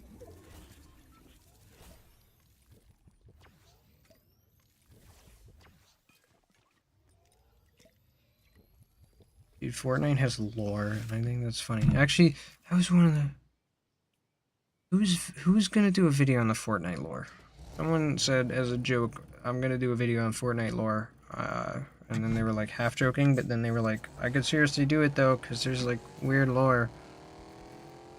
Dude, Fortnite has lore, and I think that's funny. Actually, that was one of the... Who's gonna do a video on the Fortnite lore? Someone said as a joke, I'm gonna do a video on Fortnite lore, and then they were like half joking, but then they were like, I could seriously do it though, because there's like weird lore.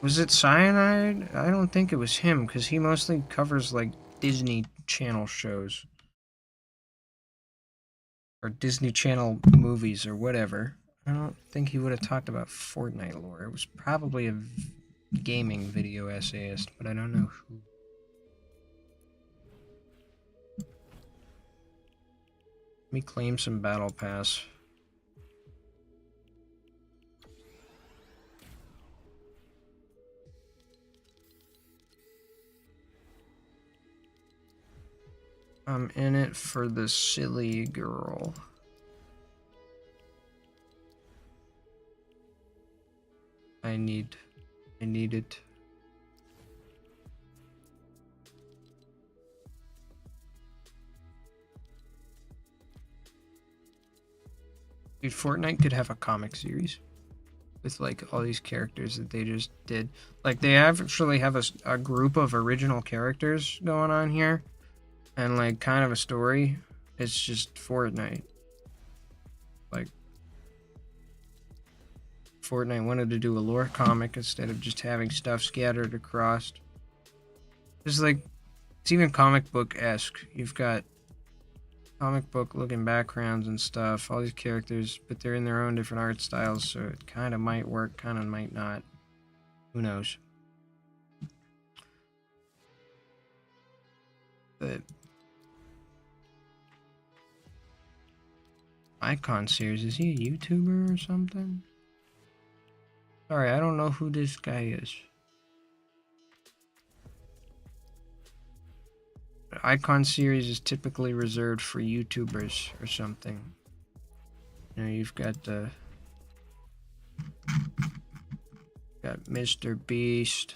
Was it Cyanide? I don't think it was him, because he mostly covers like Disney Channel shows. Or Disney Channel movies or whatever. I don't think he would have talked about Fortnite lore. It was probably a gaming video essayist, but I don't know who. Let me claim some battle pass. I'm in it for the silly girl. I need it. Dude, Fortnite could have a comic series with like all these characters that they just did. Like they actually have a group of original characters going on here, and like kind of a story. It's just Fortnite. Like Fortnite wanted to do a lore comic instead of just having stuff scattered across. It's like it's even comic book-esque. You've got comic book looking backgrounds and stuff, all these characters, but they're in their own different art styles, so it kind of might work, kind of might not. Who knows? But Icon Series, is he a YouTuber or something? Sorry, I don't know who this guy is. But Icon Series is typically reserved for YouTubers or something. You know, you've got Mr. Beast.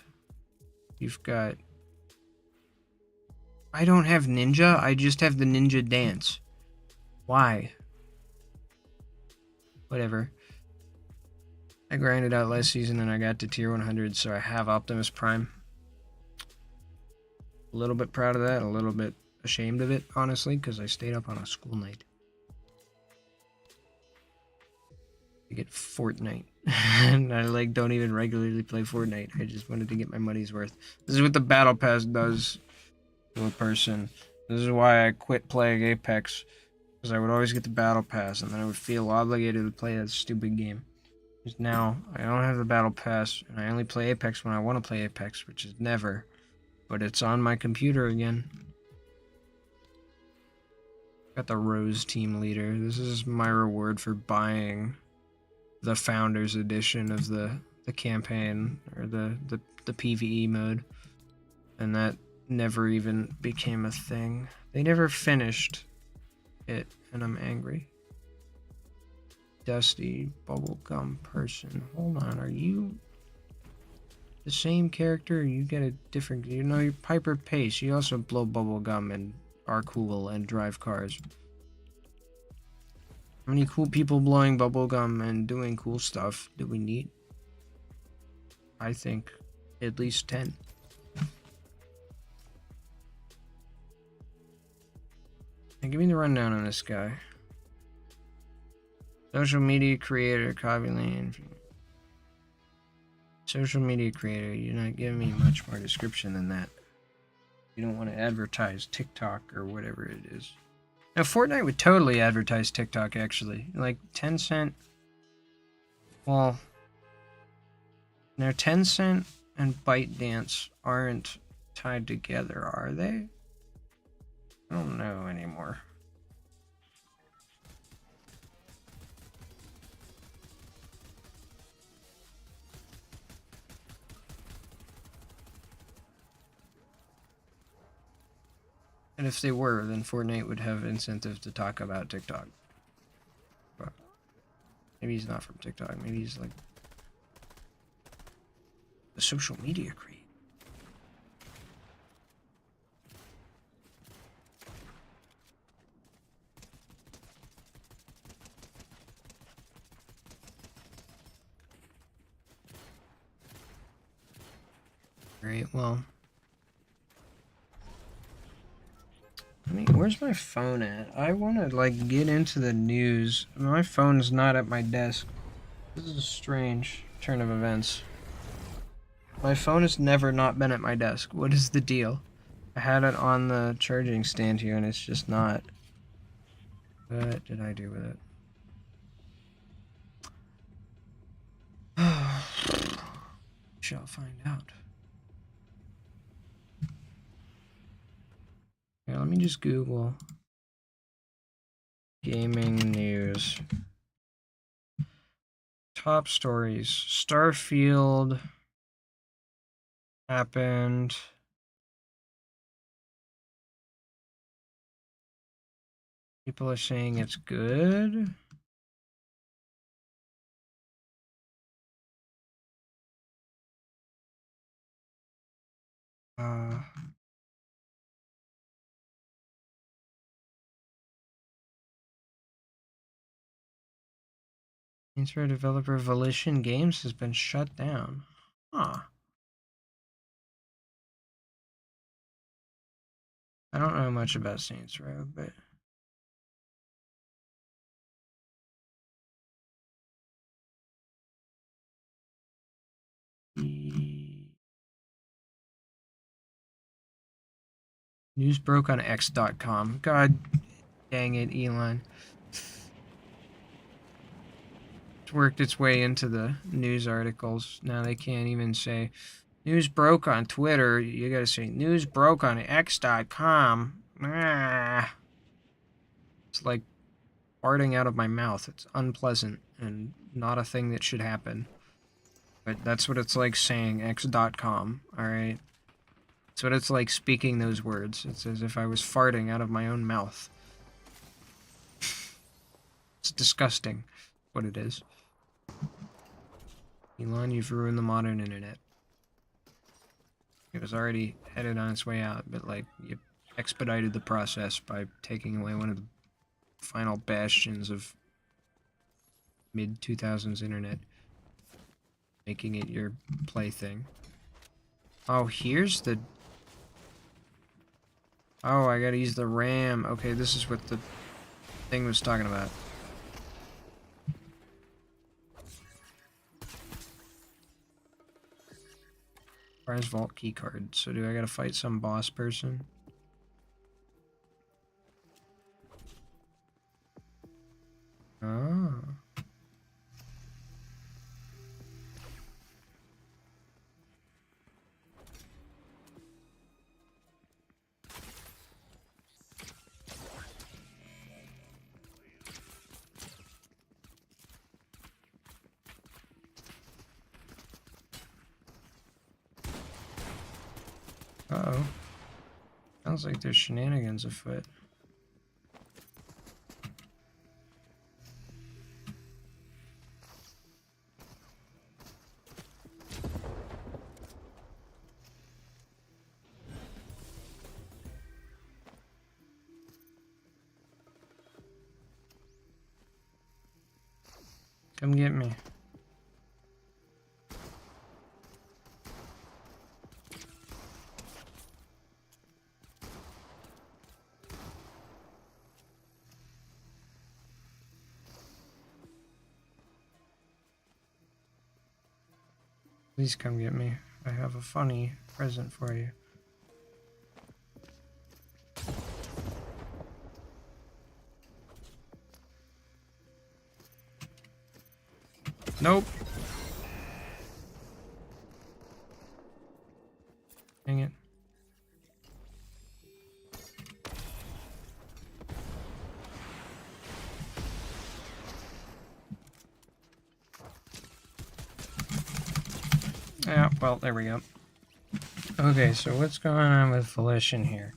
You've got... I don't have Ninja, I just have the Ninja Dance. Why? Whatever. I grinded out last season and I got to tier 100, so I have Optimus Prime. A little bit proud of that, a little bit ashamed of it, honestly, because I stayed up on a school night to get Fortnite. And I like don't even regularly play Fortnite. I just wanted to get my money's worth. This is what the battle pass does to a person. This is why I quit playing Apex, because I would always get the battle pass and then I would feel obligated to play that stupid game. Because now I don't have the battle pass and I only play Apex when I want to play Apex, which is never. But it's on my computer again. Got the Rose Team Leader. This is my reward for buying the Founders Edition of the campaign, or the PvE mode. And that never even became a thing. They never finished it, and I'm angry. Dusty bubblegum person. Hold on, are you the same character, or you get a different... You know, you're Piper Pace. You also blow bubblegum and are cool and drive cars. How many cool people blowing bubblegum and doing cool stuff do we need? I think at least 10. And give me the rundown on this guy. Social media creator, Copy Lane. Social media creator, you're not giving me much more description than that. You don't want to advertise TikTok or whatever it is. Now, Fortnite would totally advertise TikTok, actually. Like, Tencent... Well... Now, Tencent and ByteDance aren't tied together, are they? I don't know anymore. And if they were, then Fortnite would have incentive to talk about TikTok. But maybe he's not from TikTok. Maybe he's like a social media creator. Great, well. Where's my phone at? I want to, like, get into the news. My phone's not at my desk. This is a strange turn of events. My phone has never not been at my desk. What is the deal? I had it on the charging stand here, and it's just not. What did I do with it? Shall find out. Yeah, let me just Google gaming news. Top stories. Starfield happened. People are saying it's good. Saints Row developer Volition Games has been shut down. Huh. I don't know much about Saints Row, but the news broke on X.com. God dang it, Elon. It's worked its way into the news articles. Now they can't even say news broke on Twitter. You gotta say news broke on X.com. Ah. It's like farting out of my mouth. It's unpleasant and not a thing that should happen. But that's what it's like saying X.com, alright? It's what it's like speaking those words. It's as if I was farting out of my own mouth. It's disgusting, what it is. Elon, you've ruined the modern internet. It was already headed on its way out, but, like, you expedited the process by taking away one of the final bastions of mid-2000s internet. Making it your plaything. Oh, here's the... Oh, I gotta use the RAM. Okay, this is what the thing was talking about. Prize vault key card. So do I gotta fight some boss person? Oh. Uh-oh. Sounds like there's shenanigans afoot. Come get me. Please come get me. I have a funny present for you. Nope. Dang it. Yeah, well, there we go. Okay, so what's going on with Volition here?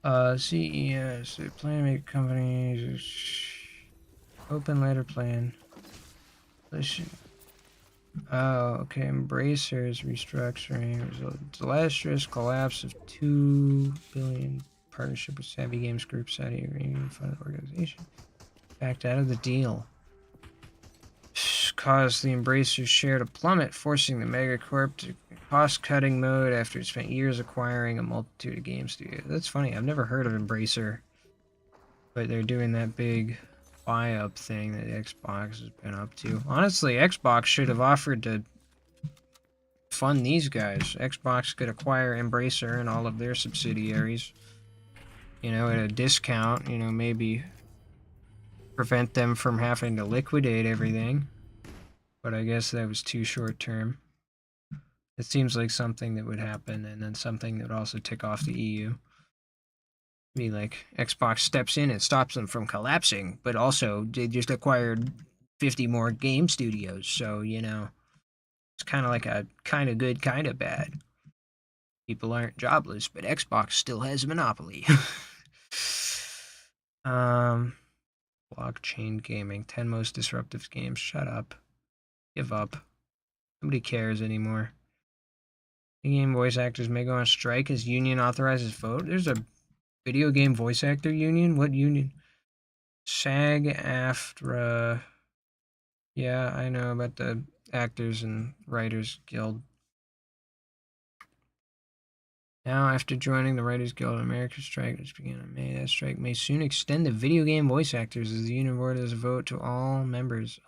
CES, they plan to make companies open letter plan. Volition. Oh, okay. Embracer's restructuring result disastrous collapse of $2 billion partnership with Savvy Games Group, Saudi Arabian funded organization. Backed out of the deal. Caused the Embracer's share to plummet, forcing the megacorp to cost-cutting mode after it spent years acquiring a multitude of game studios. That's funny. I've never heard of Embracer, but they're doing that big buy-up thing that Xbox has been up to. Honestly, Xbox should have offered to fund these guys. Xbox could acquire Embracer and all of their subsidiaries, you know, at a discount, you know, maybe prevent them from having to liquidate everything. But I guess that was too short term. It seems like something that would happen, and then something that would also tick off the EU. Be like Xbox steps in and stops them from collapsing, but also they just acquired 50 more game studios, so you know it's kind of like a kind of good, kind of bad. People aren't jobless, but Xbox still has a monopoly. Blockchain gaming, 10 most disruptive games. Shut up. Give up. Nobody cares anymore. Game voice actors may go on strike as union authorizes vote. There's a video game voice actor union? What union? SAG-AFTRA. Yeah, I know about the Actors and Writers Guild. Now, after joining the Writers Guild, America's strike, which began in May, that strike may soon extend to video game voice actors as the union board has a vote to all members.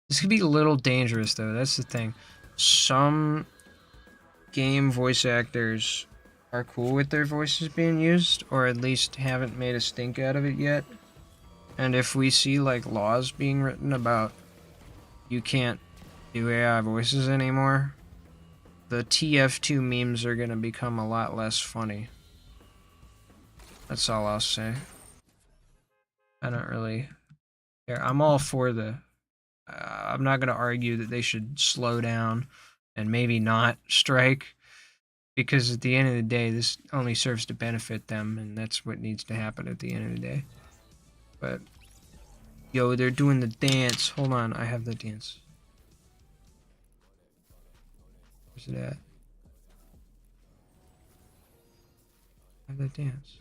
This could be a little dangerous, though. That's the thing. Some game voice actors are cool with their voices being used, or at least haven't made a stink out of it yet. And if we see like laws being written about you can't do AI voices anymore, the TF2 memes are gonna become a lot less funny. That's all I'll say. I don't really care. I'm all for the... I'm not gonna argue that they should slow down and maybe not strike, because at the end of the day, this only serves to benefit them, and that's what needs to happen at the end of the day. But, yo, they're doing the dance. Hold on, I have the dance. Where's it at? I have the dance.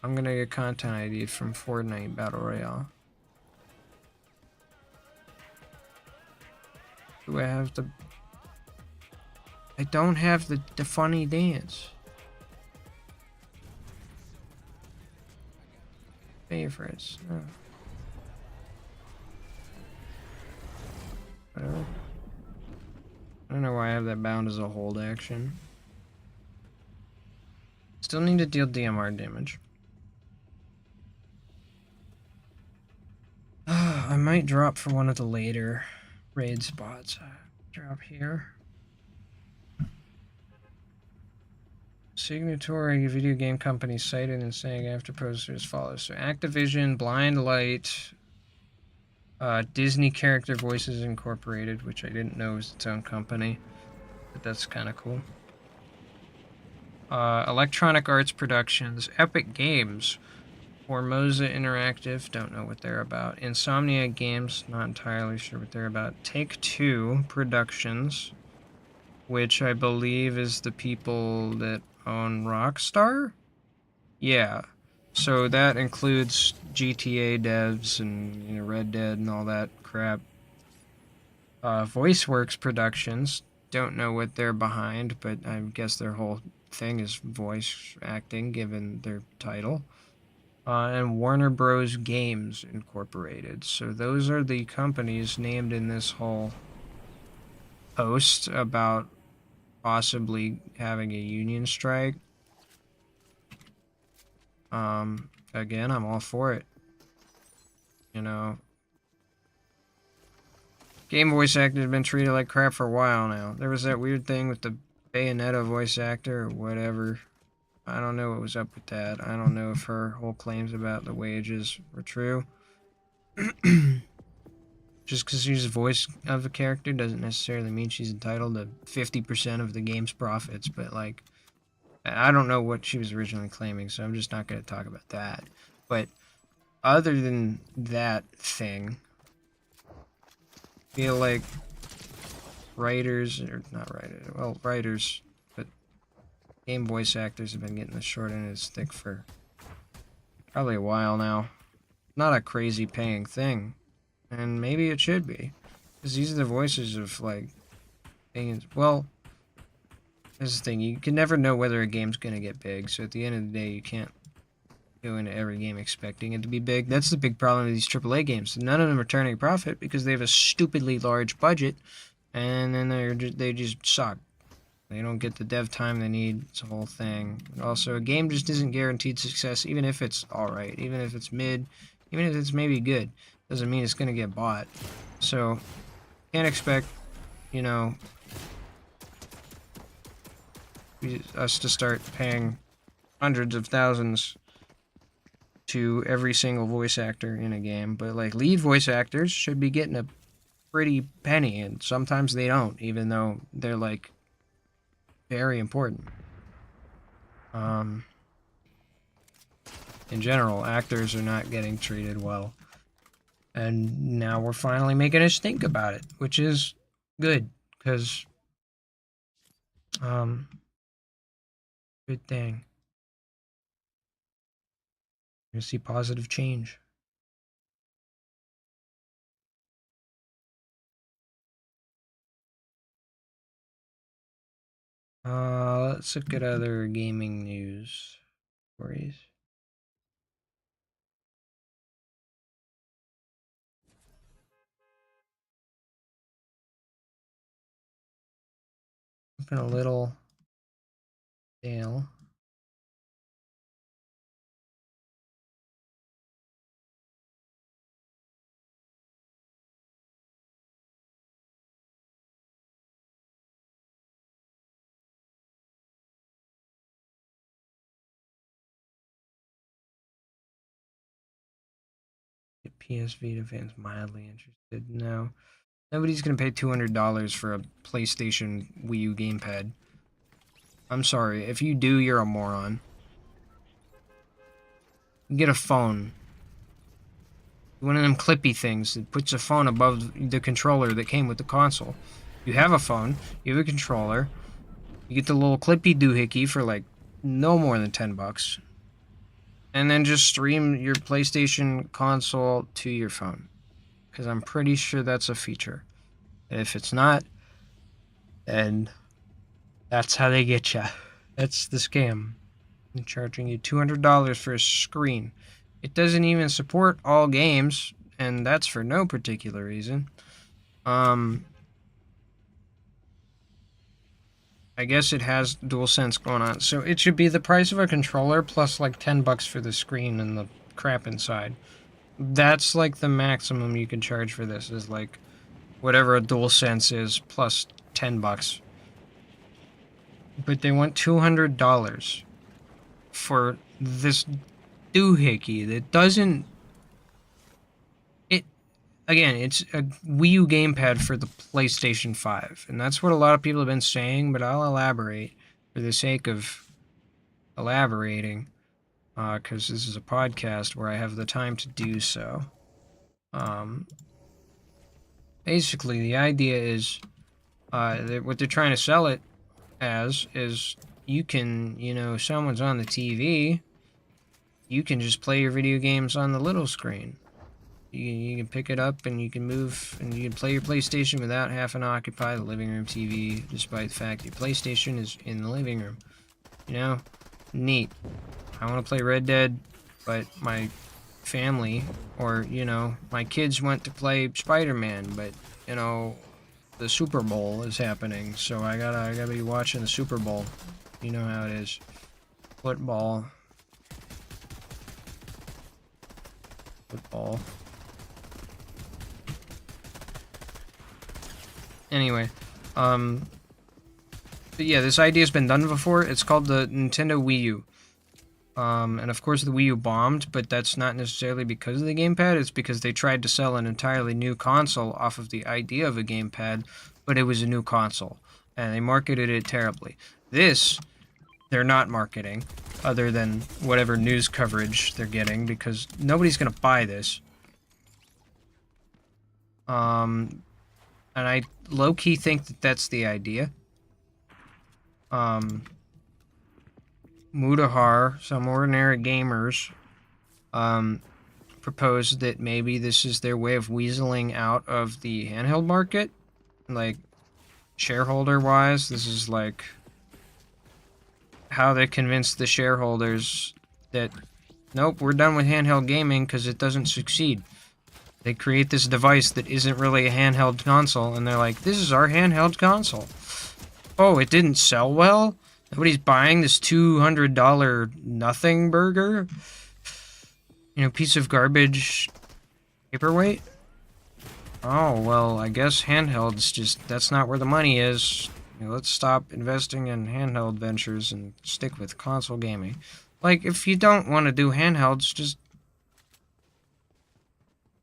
I'm gonna get content ID from Fortnite Battle Royale. Do I have the... I don't have the funny dance. Favorites. Oh. Whatever. I don't know why I have that bound as a hold action. Still need to deal DMR damage. I might drop for one of the later raid spots. Drop here. Signatory video game companies cited and saying after posters follows. So Activision, Blind Light, Disney Character Voices Incorporated, which I didn't know was its own company, but that's kind of cool. Electronic Arts Productions, Epic Games, Formosa Interactive, don't know what they're about. Insomniac Games, not entirely sure what they're about. Take-Two Productions, which I believe is the people that own Rockstar? Yeah. So that includes GTA devs and, you know, Red Dead and all that crap. VoiceWorks Productions, don't know what they're behind, but I guess their whole thing is voice acting given their title. And Warner Bros. Games Incorporated. So those are the companies named in this whole post about possibly having a union strike. Again, I'm all for it. You know, game voice actors have been treated like crap for a while now. There was that weird thing with the Bayonetta voice actor or whatever. I don't know what was up with that. I don't know if her whole claims about the wages were true. Just because she's the voice of a character doesn't necessarily mean she's entitled to 50% of the game's profits, but like, I don't know what she was originally claiming, so I'm just not going to talk about that. But other than that thing, I feel like writers, or not writers, well, writers, but game voice actors have been getting the short end of the stick for probably a while now. Not a crazy paying thing, and maybe it should be, because these are the voices of like things. Well, here's the thing: you can never know whether a game's gonna get big. So at the end of the day, you can't go into every game expecting it to be big. That's the big problem with these AAA games. None of them are turning a profit because they have a stupidly large budget, and then they just suck. They don't get the dev time they need. It's a whole thing. And also, a game just isn't guaranteed success, even if it's alright, even if it's mid, even if it's maybe good. Doesn't mean it's going to get bought. So, can't expect, you know, us to start paying hundreds of thousands to every single voice actor in a game. But, like, lead voice actors should be getting a pretty penny, and sometimes they don't, even though they're, like, very important. In general, actors are not getting treated well. And now we're finally making us think about it, which is good, because, good thing. You're gonna see positive change. Let's look at other gaming news stories. Been a little stale. PS Vita fans mildly interested. No. Nobody's gonna pay $200 for a PlayStation Wii U gamepad. I'm sorry. If you do, you're a moron. Get a phone. One of them clippy things that puts a phone above the controller that came with the console. You have a phone, you have a controller, you get the little clippy doohickey for like no more than $10. And then just stream your PlayStation console to your phone. Because I'm pretty sure that's a feature. If it's not, then that's how they get you. That's the scam. They're charging you $200 for a screen. It doesn't even support all games, and that's for no particular reason. I guess it has DualSense going on, so it should be the price of a controller plus like $10 for the screen and the crap inside. That's like the maximum you can charge for this, is like whatever a DualSense is plus $10. But they want $200 for this doohickey that doesn't. It again, it's a Wii U gamepad for the PlayStation 5, and that's what a lot of people have been saying. But I'll elaborate for the sake of elaborating, because this is a podcast where I have the time to do so. Basically, the idea is what they're trying to sell it as is you can, someone's on the TV, you can just play your video games on the little screen. You can pick it up and you can move and you can play your PlayStation without having to occupy the living room TV, despite the fact your PlayStation is in the living room. Neat. I want to play Red Dead, but my family or, my kids went to play Spider-Man, but, the Super Bowl is happening, so I gotta be watching the Super Bowl. You know how it is. Football. Anyway, but yeah, this idea's been done before. It's called the Nintendo Wii U. And of course the Wii U bombed, but that's not necessarily because of the gamepad. It's because they tried to sell an entirely new console off of the idea of a gamepad, but it was a new console, and they marketed it terribly. This, they're not marketing, other than whatever news coverage they're getting, because nobody's gonna buy this. And I low-key think that that's the idea. Mudahar, some ordinary gamers, proposed that maybe this is their way of weaseling out of the handheld market. Like, shareholder-wise, this is like how they convince the shareholders that, nope, we're done with handheld gaming because it doesn't succeed. They create this device that isn't really a handheld console, and they're like, this is our handheld console. Oh, it didn't sell well? Nobody's buying this $200 nothing burger? You know, piece of garbage paperweight? Oh, well, I guess handhelds just, that's not where the money is. You know, let's stop investing in handheld ventures and stick with console gaming. Like, if you don't want to do handhelds, just...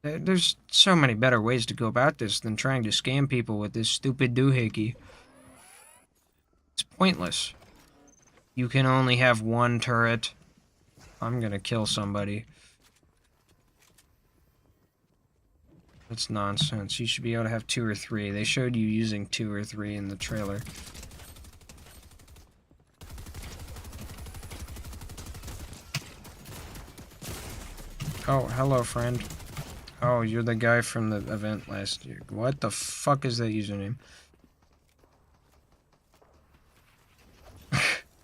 There's so many better ways to go about this than trying to scam people with this stupid doohickey. It's pointless. You can only have one turret. I'm gonna kill somebody. That's nonsense. You should be able to have 2 or 3. They showed you using 2 or 3 in the trailer. Oh, hello, friend. Oh, you're the guy from the event last year. What the fuck is that username?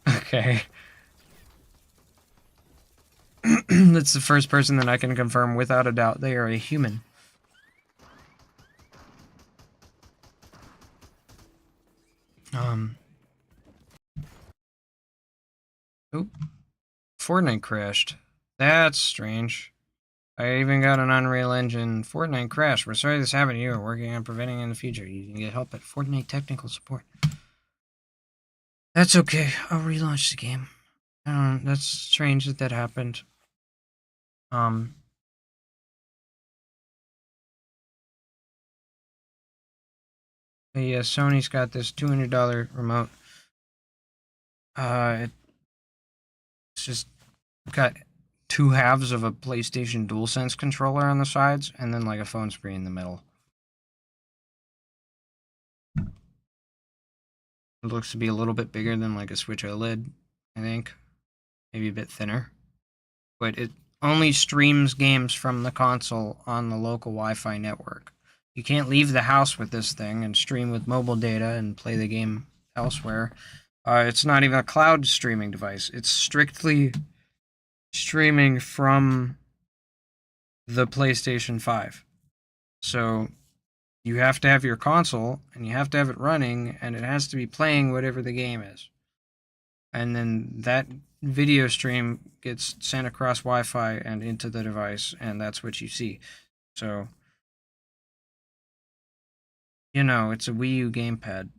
Okay. That's the first person that I can confirm without a doubt they are a human. Oop. Fortnite crashed. That's strange. I even got an Unreal Engine Fortnite crash. We're sorry this happened to you. We're working on preventing it in the future. You can get help at Fortnite Technical Support. That's okay. I'll relaunch the game. That's strange that that happened. Yeah, Sony's got this $200 remote. It's just got 2 halves of a PlayStation DualSense controller on the sides, and then like a phone screen in the middle. It looks to be a little bit bigger than like a Switch OLED, I think. Maybe a bit thinner. But it only streams games from the console on the local Wi-Fi network. You can't leave the house with this thing and stream with mobile data and play the game elsewhere. It's not even a cloud streaming device. It's strictly streaming from the PlayStation 5. So you have to have your console, and you have to have it running, and it has to be playing whatever the game is. And then that video stream gets sent across Wi-Fi and into the device, and that's what you see. So, you know, it's a Wii U gamepad.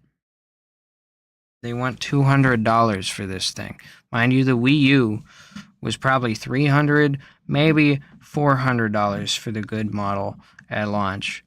They want $200 for this thing. Mind you, the Wii U was probably $300, maybe $400 for the good model at launch.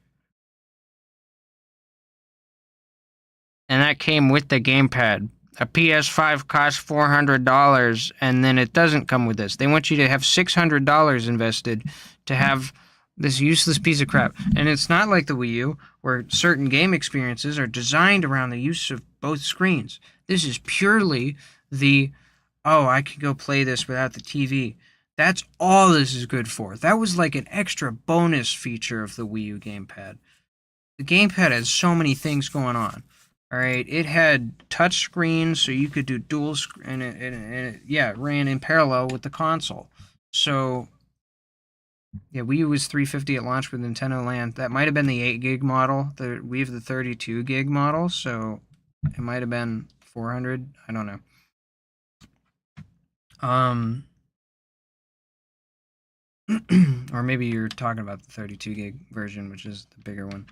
And that came with the gamepad. A PS5 costs $400, and then it doesn't come with this. They want you to have $600 invested to have this useless piece of crap. And it's not like the Wii U, where certain game experiences are designed around the use of both screens. This is purely the, oh, I can go play this without the TV. That's all this is good for. That was like an extra bonus feature of the Wii U gamepad. The gamepad has so many things going on. All right, it had touch screens, so you could do dual screen, and it ran in parallel with the console. So, yeah, Wii U was $350 at launch with Nintendo Land. That might have been the 8 gig model. We have the 32 gig model, so it might have been $400. I don't know. Or maybe you're talking about the 32 gig version, which is the bigger one.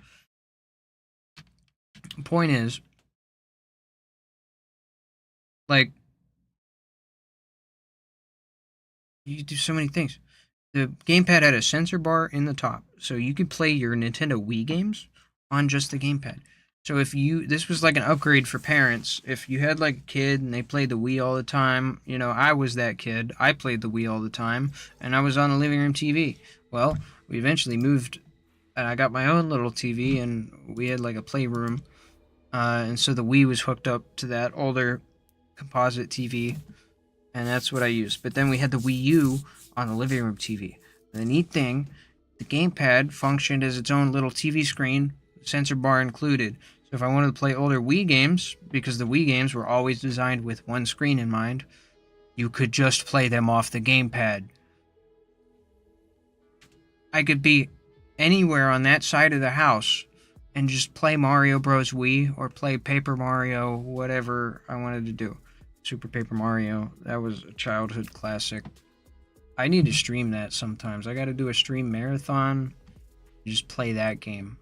Point is, like, you do so many things. The gamepad had a sensor bar in the top, so you could play your Nintendo Wii games on just the gamepad. So if this was like an upgrade for parents. If you had like a kid and they played the Wii all the time, you know, I was that kid. I played the Wii all the time, and I was on the living room TV. Well, we eventually moved, and I got my own little TV, and we had like a playroom. And so the Wii was hooked up to that older composite TV, and that's what I used. But then we had the Wii U on the living room TV. And the neat thing, the gamepad functioned as its own little TV screen, sensor bar included. So if I wanted to play older Wii games, because the Wii games were always designed with one screen in mind, you could just play them off the gamepad. I could be anywhere on that side of the house and just play Mario Bros. Wii or play Paper Mario, whatever I wanted to do. Super Paper Mario, that was a childhood classic. I need to stream that sometimes. I gotta do a stream marathon. Just play that game.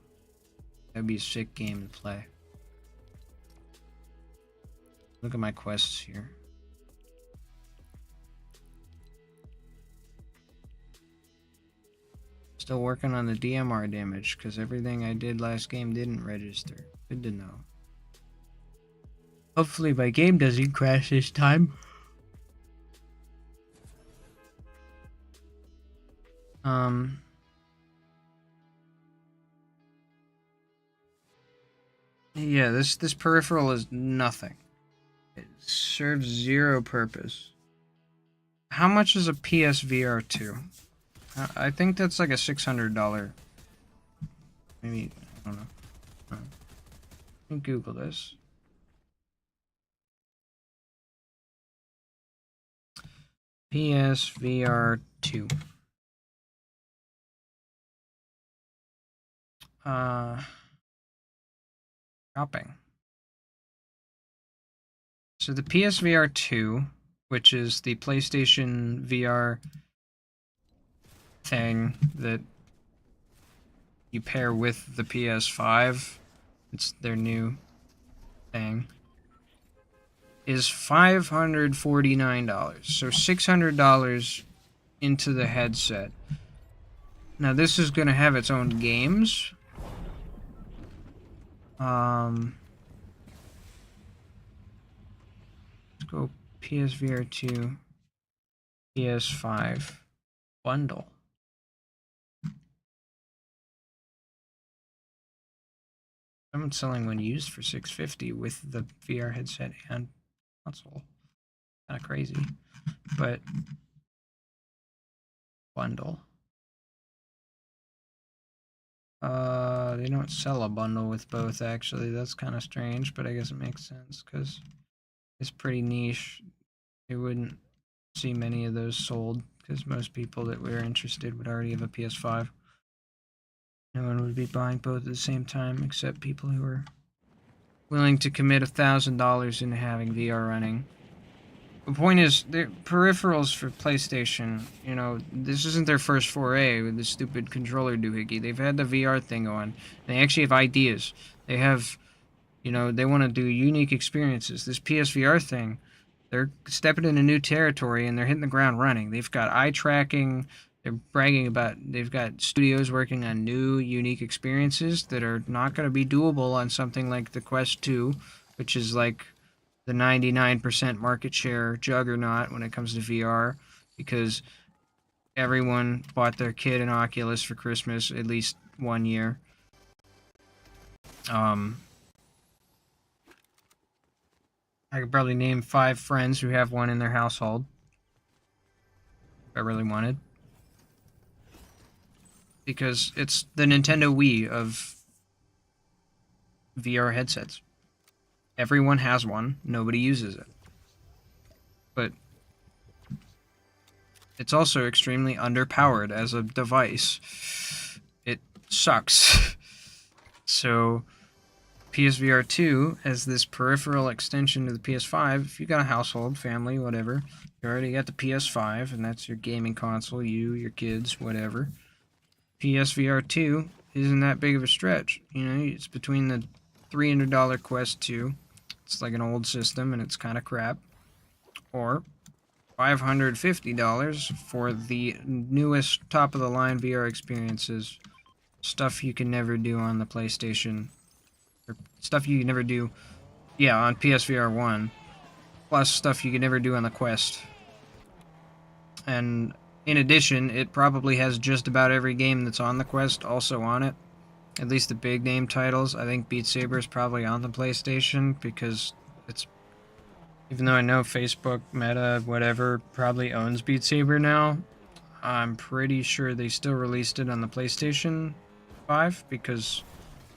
That'd be a sick game to play. Look at my quests here. Still working on the DMR damage because everything I did last game didn't register. Good to know. Hopefully my game doesn't crash this time. Yeah, this peripheral is nothing. It serves zero purpose. How much is a PSVR 2? I think that's like a $600. Maybe, I don't know. Let me Google this. PSVR 2. Shopping. So the PSVR 2, which is the PlayStation VR thing that you pair with the PS5, it's their new thing, is $549. So $600 into the headset. Now this is going to have its own games. Let's go PSVR 2, PS5 bundle. Someone's selling one used for $650 with the VR headset and console. Kind of crazy, but bundle. They don't sell a bundle with both, actually. That's kind of strange, but I guess it makes sense because it's pretty niche. You wouldn't see many of those sold because most people that were interested would already have a PS5. No one would be buying both at the same time except people who are willing to commit $1,000 into having VR running. The point is, the peripherals for PlayStation, you know, this isn't their first foray with the stupid controller doohickey. They've had the VR thing on. They actually have ideas. They have, you know, they want to do unique experiences. This PSVR thing, they're stepping into new territory and they're hitting the ground running. They've got eye tracking. They're bragging about they've got studios working on new, unique experiences that are not going to be doable on something like the Quest 2, which is like the 99% market share juggernaut when it comes to VR, because everyone bought their kid an Oculus for Christmas at least one year. I could probably name 5 friends who have one in their household if I really wanted. Because it's the Nintendo Wii of VR headsets. Everyone has one, nobody uses it. But it's also extremely underpowered as a device. It sucks. So PSVR 2 as this peripheral extension to the PS5, if you got a household, family, whatever, you already got the PS5 and that's your gaming console, you, your kids, whatever. PSVR 2 isn't that big of a stretch. You know, it's between the $300 Quest 2. It's like an old system and it's kind of crap. Or $550 for the newest top-of-the-line VR experiences. Stuff you can never do on the PlayStation. Or stuff you can never do, yeah, on PSVR 1. Plus stuff you can never do on the Quest. And in addition, it probably has just about every game that's on the Quest also on it. At least the big name titles. I think Beat Saber is probably on the PlayStation because it Even though I know Facebook, Meta, whatever, probably owns Beat Saber now, I'm pretty sure they still released it on the PlayStation 5 because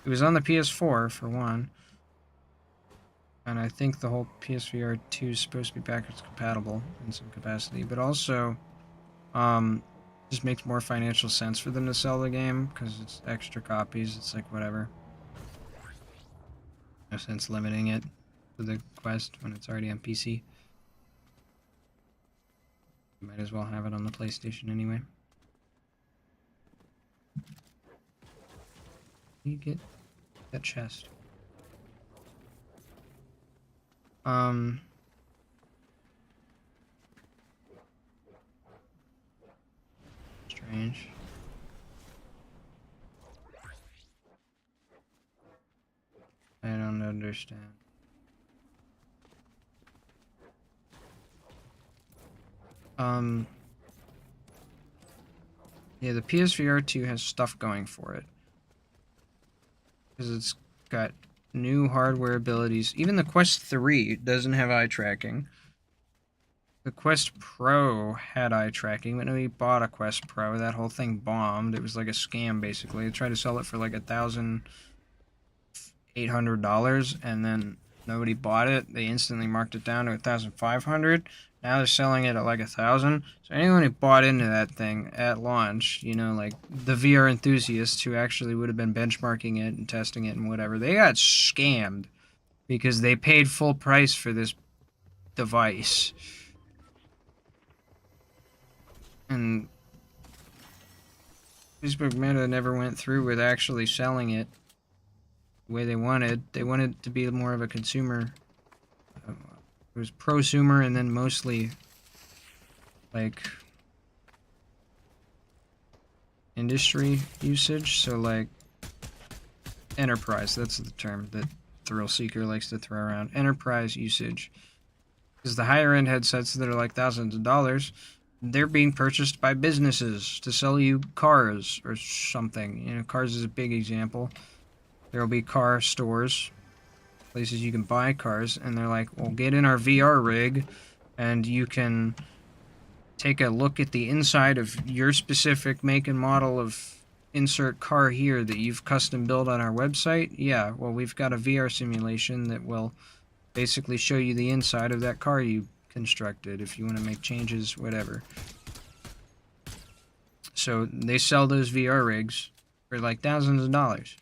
it was on the PS4 for one, and I think the whole PSVR 2 is supposed to be backwards compatible in some capacity, but also just makes more financial sense for them to sell the game because it's extra copies. It's like whatever. No sense limiting it to the Quest when it's already on PC. You might as well have it on the PlayStation anyway. You get that chest. Strange. I don't understand. Yeah, the PSVR 2 has stuff going for it. Because it's got new hardware abilities. Even the Quest 3 doesn't have eye tracking. The Quest Pro had eye tracking, but nobody bought a Quest Pro. That whole thing bombed. It was like a scam, basically. They tried to sell it for like $1,800, and then nobody bought it. They instantly marked it down to $1,500. Now they're selling it at like $1,000. So anyone who bought into that thing at launch, you know, like the VR enthusiasts who actually would have been benchmarking it and testing it and whatever, they got scammed because they paid full price for this device. And Facebook Meta never went through with actually selling it the way they wanted. They wanted it to be more of a consumer. It was prosumer and then mostly like industry usage. So like enterprise, that's the term that Thrill Seeker likes to throw around. Enterprise usage. Because the higher end headsets that are like thousands of dollars, they're being purchased by businesses to sell you cars or something. You know, cars is a big example. There will be car stores, places you can buy cars, and they're like, well, get in our VR rig, and you can take a look at the inside of your specific make and model of insert car here that you've custom built on our website. Yeah, well, we've got a VR simulation that will basically show you the inside of that car you constructed if you want to make changes, whatever. So they sell those VR rigs for like thousands of dollars.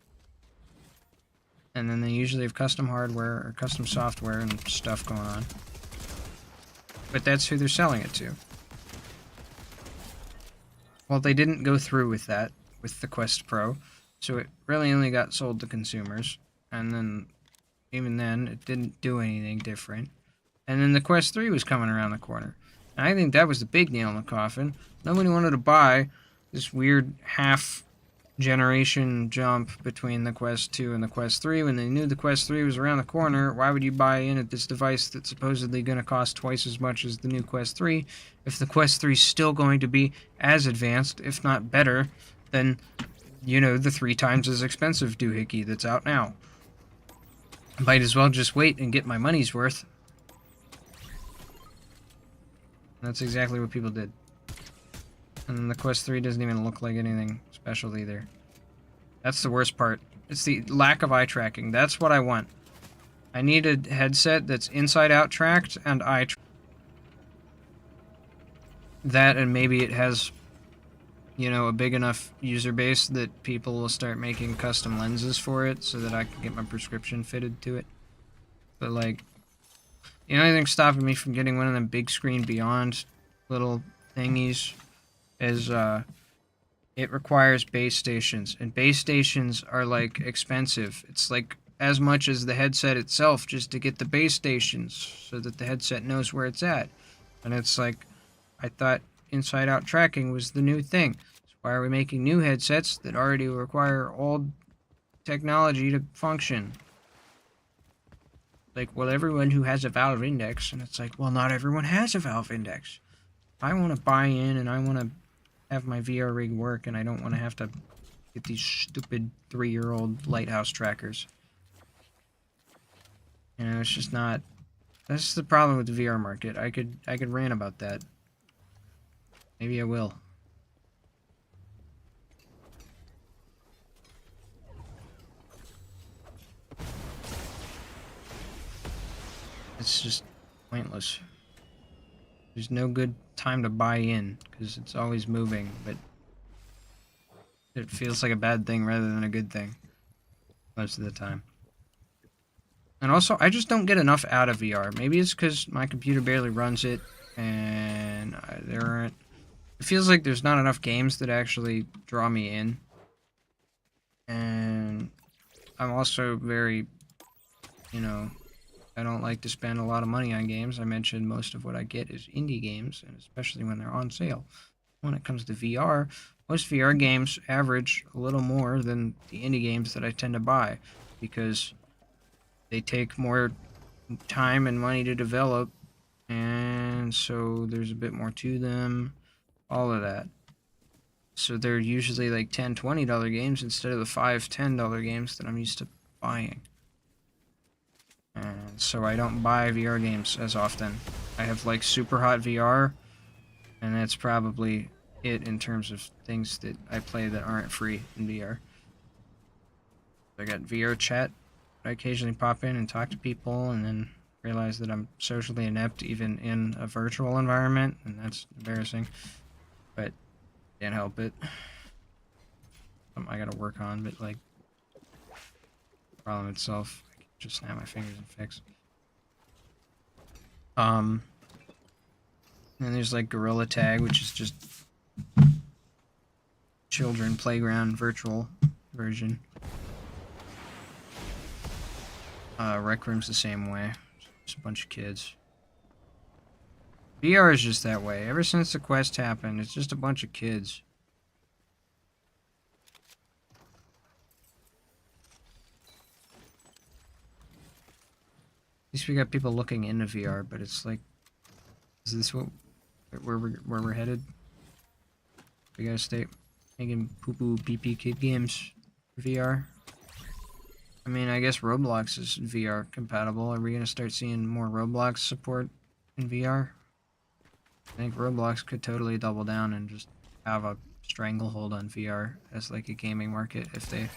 And then they usually have custom hardware or custom software and stuff going on. But that's who they're selling it to. Well, they didn't go through with that with the Quest Pro, so it really only got sold to consumers. And then, even then, it didn't do anything different. And then the Quest 3 was coming around the corner. And I think that was the big nail in the coffin. Nobody wanted to buy this weird half-generation jump between the Quest 2 and the Quest 3. When they knew the Quest 3 was around the corner, why would you buy in at this device that's supposedly going to cost twice as much as the new Quest 3 if the Quest 3 is still going to be as advanced, if not better, than, you know, the 3 times as expensive doohickey that's out now? Might as well just wait and get my money's worth. That's exactly what people did. And then the Quest 3 doesn't even look like anything special either. That's the worst part. It's the lack of eye tracking. That's what I want. I need a headset that's inside-out tracked and eye tracked. That, and maybe it has, you know, a big enough user base that people will start making custom lenses for it so that I can get my prescription fitted to it. But, like, the only thing stopping me from getting one of them big screen beyond little thingies is it requires base stations, and base stations are like expensive. It's like as much as the headset itself just to get the base stations so that the headset knows where it's at. And it's like, I thought inside out tracking was the new thing. So why are we making new headsets that already require old technology to function? Like, well, everyone who has a Valve Index, and it's like, well, not everyone has a Valve Index. I want to buy in and I want to have my VR rig work, and I don't want to have to get these stupid 3-year-old lighthouse trackers. You know, it's just not That's the problem with the VR market. I could rant about that. Maybe I will. It's just pointless. There's no good time to buy in because it's always moving, but it feels like a bad thing rather than a good thing most of the time. And also, I just don't get enough out of VR. Maybe it's because my computer barely runs it, and there aren't... It feels like there's not enough games that actually draw me in. And I'm also very, you know, I don't like to spend a lot of money on games. I mentioned most of what I get is indie games, and especially when they're on sale. When it comes to VR, most VR games average a little more than the indie games that I tend to buy because they take more time and money to develop, and so there's a bit more to them, all of that. So they're usually like $10, $20 games instead of the $5, $10 games that I'm used to buying. And so I don't buy VR games as often. I have like Super Hot VR, and that's probably it in terms of things that I play that aren't free in VR. I got VR chat. I occasionally pop in and talk to people, and then realize that I'm socially inept even in a virtual environment, and that's embarrassing. But can't help it. Something I gotta work on, but like the problem itself, I can just snap my fingers and fix. And there's like Gorilla Tag, which is just children playground virtual version. Rec Room's the same way. Just a bunch of kids. VR is just that way. Ever since the Quest happened, it's just a bunch of kids. At least we got people looking into VR, but it's like, is this where we're headed? We gotta stay making poo-poo pee-pee kid games for VR. I mean, I guess Roblox is VR compatible. Are we gonna start seeing more Roblox support in VR? I think Roblox could totally double down and just have a stranglehold on VR as like a gaming market if they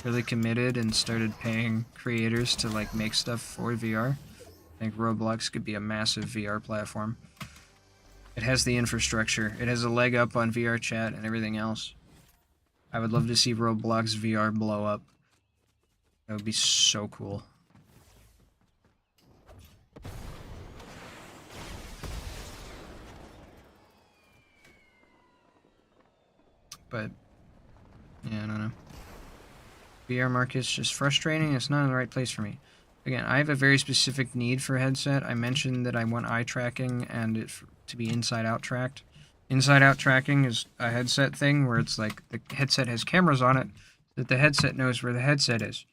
really committed and started paying creators to like make stuff for VR. I think Roblox could be a massive VR platform. It has the infrastructure. It has a leg up on VR chat and everything else. I would love to see Roblox VR blow up. That would be so cool. But, yeah, I don't know. VR market's just frustrating. It's not in the right place for me. Again, I have a very specific need for a headset. I mentioned that I want eye tracking and it to be inside-out tracked. Inside-out tracking is a headset thing where it's like the headset has cameras on it that the headset knows where the headset is.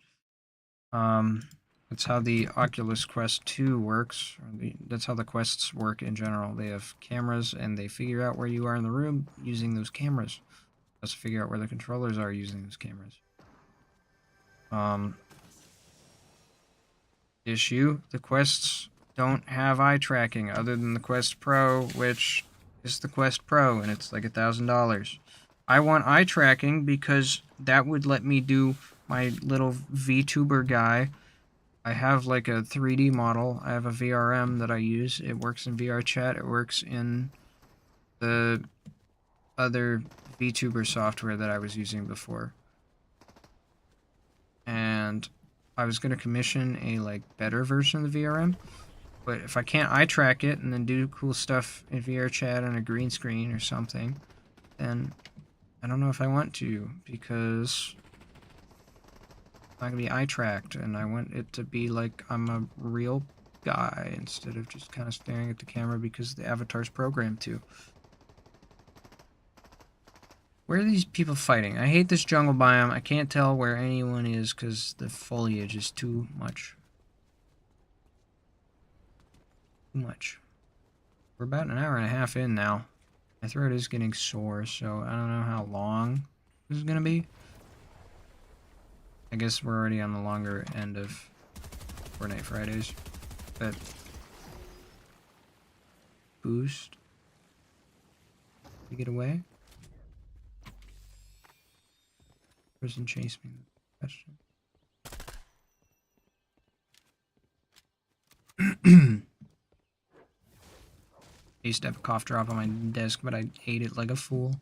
That's how the Oculus Quest 2 works. That's how the Quests work in general. They have cameras and they figure out where you are in the room using those cameras. Let's figure out where the controllers are using those cameras. Issue, the Quests don't have eye tracking other than the Quest Pro, which is the Quest Pro, and it's like $1,000. I want eye tracking because that would let me do my little VTuber guy. I have like a 3D model. I have a VRM that I use. It works in VR chat. It works in the other VTuber software that I was using before. And I was going to commission a like better version of the VRM. But if I can't eye track it and then do cool stuff in VR chat on a green screen or something, then I don't know if I want to, because it's not going to be eye tracked, and I want it to be like I'm a real guy instead of just kind of staring at the camera because the avatar's programmed to. Where are these people fighting? I hate this jungle biome. I can't tell where anyone is because the foliage is too much. Too much. We're about an hour and a half in now. My throat is getting sore, so I don't know how long this is going to be. I guess we're already on the longer end of Fortnite Fridays, but boost. You get away? Person chase me. Question. I used to have a cough drop on my desk, but I ate it like a fool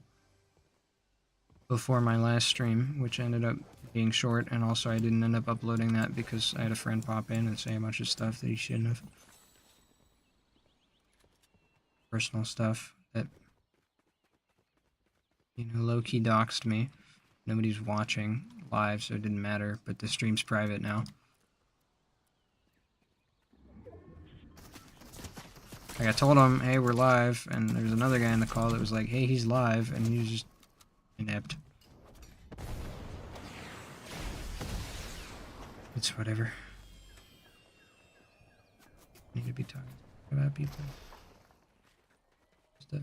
before my last stream, which ended up being short, and also I didn't end up uploading that because I had a friend pop in and say a bunch of stuff that he shouldn't have. Personal stuff that, you know, low-key doxed me. Nobody's watching live, so it didn't matter, but the stream's private now. Like, I told him, hey, we're live, and there's another guy in the call that was like, hey, he's live, and he was just inept. It's whatever. Need to be talking about people. Stuff.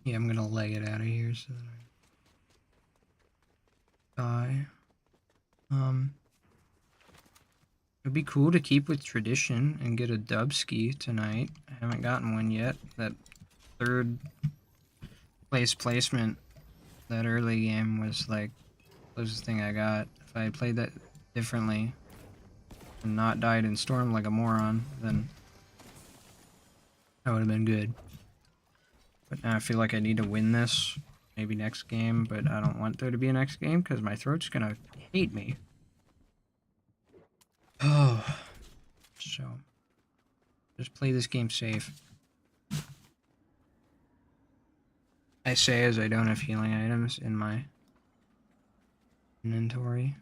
Yeah, I'm gonna leg it out of here so that I die. It'd be cool to keep with tradition and get a dub ski tonight. I haven't gotten one yet. That third place placement, that early game was like the closest thing I got. If I had played that differently and not died in storm like a moron, then that would have been good. But now I feel like I need to win this, maybe next game, but I don't want there to be a next game because my throat's gonna hate me. Oh, so just play this game safe. I say as I don't have healing items in my inventory.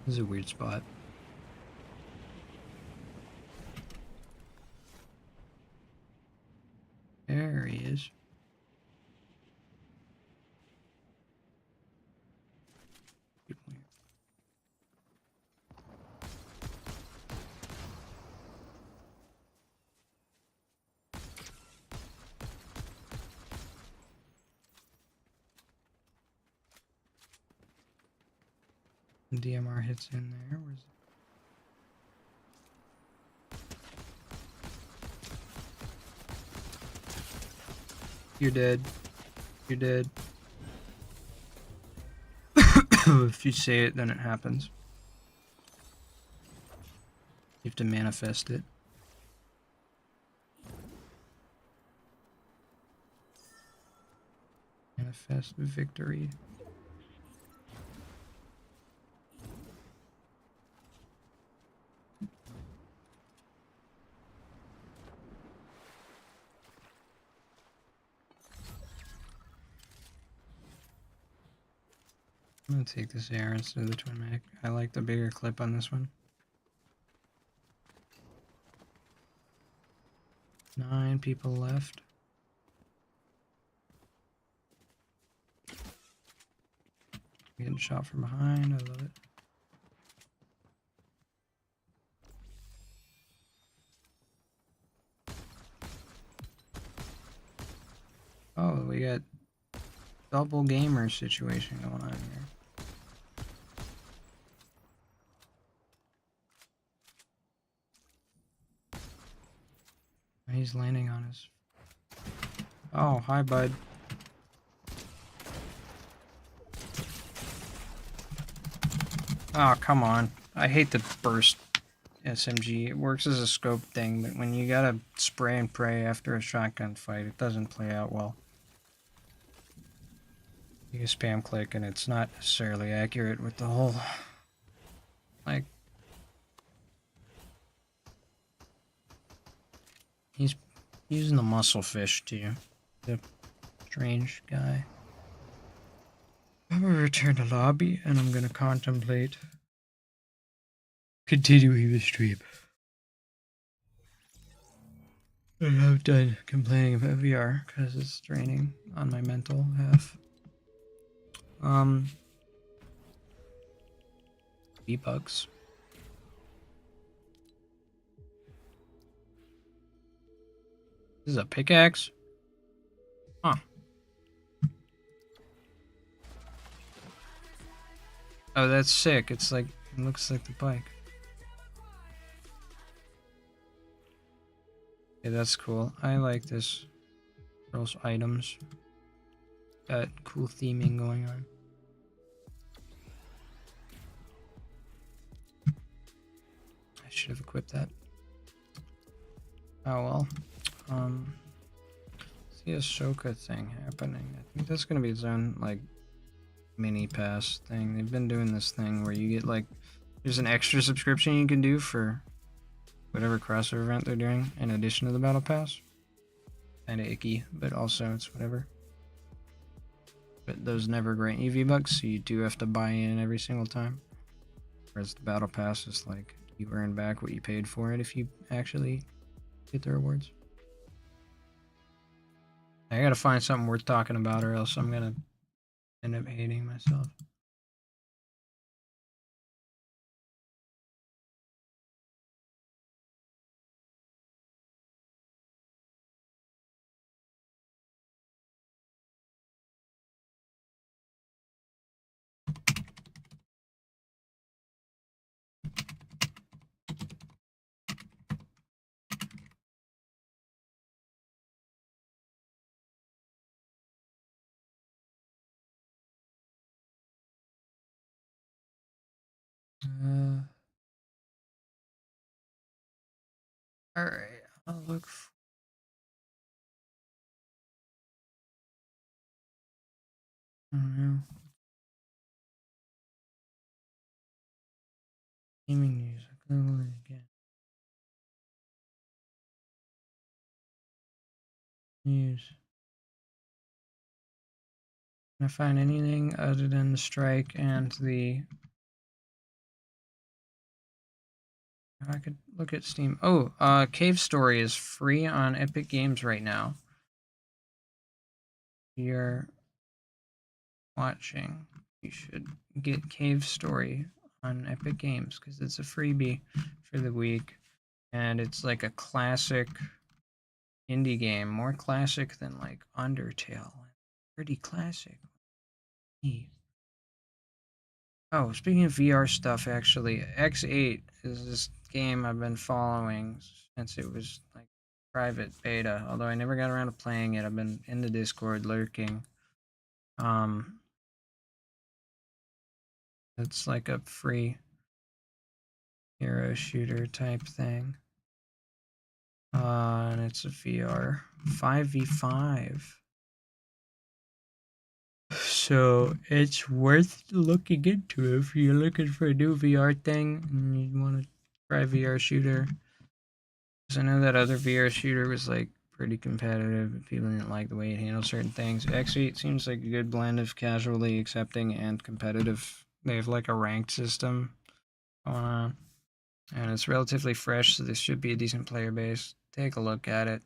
This is a weird spot. There he is. DMR hits in there. Where's it? You're dead. You're dead. If you say it, then it happens. You have to manifest it. Manifest victory. I'm gonna take this AR instead of the twin mag. I like the bigger clip on this one. 9 people left. Getting shot from behind. I love it. Oh, we got double gamer situation going on here. He's landing on his... Oh, hi, bud. Oh, come on. I hate the burst SMG. It works as a scope thing, but when you gotta spray and pray after a shotgun fight, it doesn't play out well. You spam click and it's not necessarily accurate with the whole... Like... He's using the muscle fish too. The strange guy. I'm gonna return to lobby and I'm gonna contemplate continuing the stream. And I'm done complaining about VR because it's draining on my mental half. V-Bucks. This is a pickaxe? Huh. Oh, that's sick. It's like, it looks like the bike. Okay, that's cool. I like this. Girls' items. Got cool theming going on. I should have equipped that. Oh well. See a Ahsoka thing happening. I think that's gonna be its own like mini pass thing. They've been doing this thing where you get like there's an extra subscription you can do for whatever crossover event they're doing in addition to the battle pass. Kinda icky, but also it's whatever. But those never grant you V-Bucks, so you do have to buy in every single time. Whereas the battle pass is like you earn back what you paid for it if you actually get the rewards. I gotta find something worth talking about or else I'm gonna end up hating myself. Alright, I'll look for I don't know. Gaming news. I can look again. News. Can I find anything other than the strike and the I could look at Steam. Oh, Cave Story is free on Epic Games right now. You're watching. You should get Cave Story on Epic Games because it's a freebie for the week. And it's like a classic indie game, more classic than like Undertale. Pretty classic. Oh, speaking of VR stuff, actually, X8 is this game I've been following since it was like private beta. Although I never got around to playing it, I've been in the Discord lurking. It's like a free hero shooter type thing. And it's a VR 5v5. So it's worth looking into if you're looking for a new VR thing and you want to try VR shooter. Because I know that other VR shooter was like pretty competitive, but people didn't like the way it handled certain things. X8 seems like a good blend of casually accepting and competitive. They have like a ranked system going on. And it's relatively fresh, so this should be a decent player base. Take a look at it.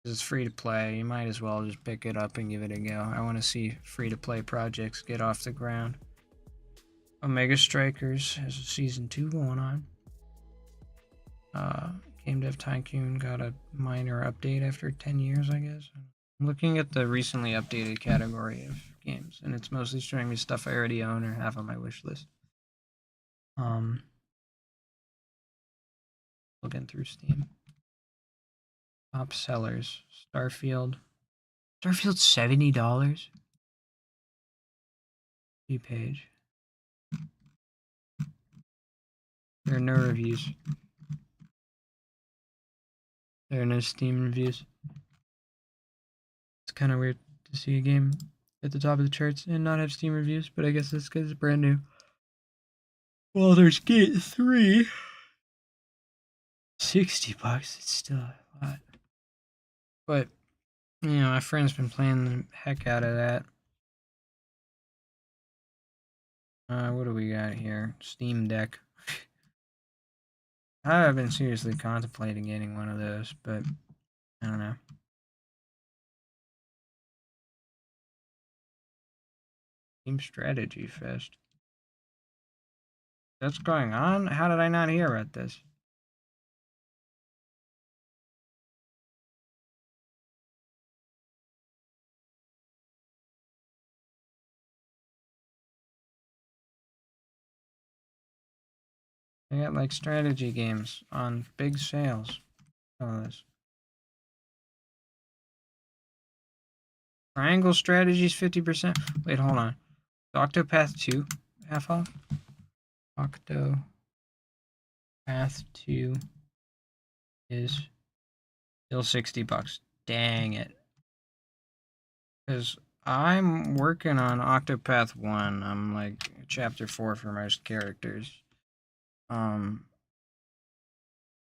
It's free to play. You might as well just pick it up and give it a go. I want to see free to play projects get off the ground. Omega Strikers has a season 2 going on. Game Dev Tycoon got a minor update after 10 years, I guess. I'm looking at the recently updated category of games, and it's mostly showing me stuff I already own or have on my wish list. Looking through Steam. Top sellers. Starfield. Starfield's $70? View page. There are no reviews. There are no Steam reviews. It's kind of weird to see a game at the top of the charts and not have Steam reviews, but I guess that's because it's brand new. Well, there's Gate 3. $60, it's still a lot. But, you know, my friend's been playing the heck out of that. What do we got here? Steam Deck. I've been seriously contemplating getting one of those, but I don't know. Team Strategy Fest. What's going on? How did I not hear about this? They got like strategy games on big sales. Oh, this. Triangle strategies 50%. Wait, hold on. Octopath 2 half off? Octopath 2 is still $60. Dang it. Because I'm working on Octopath 1. I'm like chapter 4 for most characters.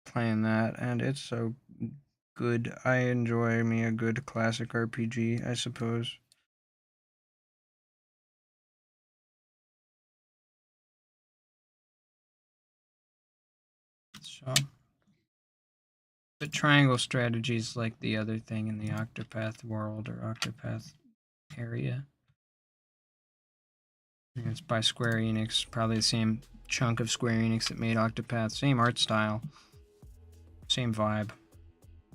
Playing that, and it's so good. I enjoy me a good classic RPG, I suppose. So, but triangle strategy is like the other thing in the Octopath world or Octopath area. And it's by Square Enix, probably the same chunk of Square Enix that made Octopath. Same art style, same vibe.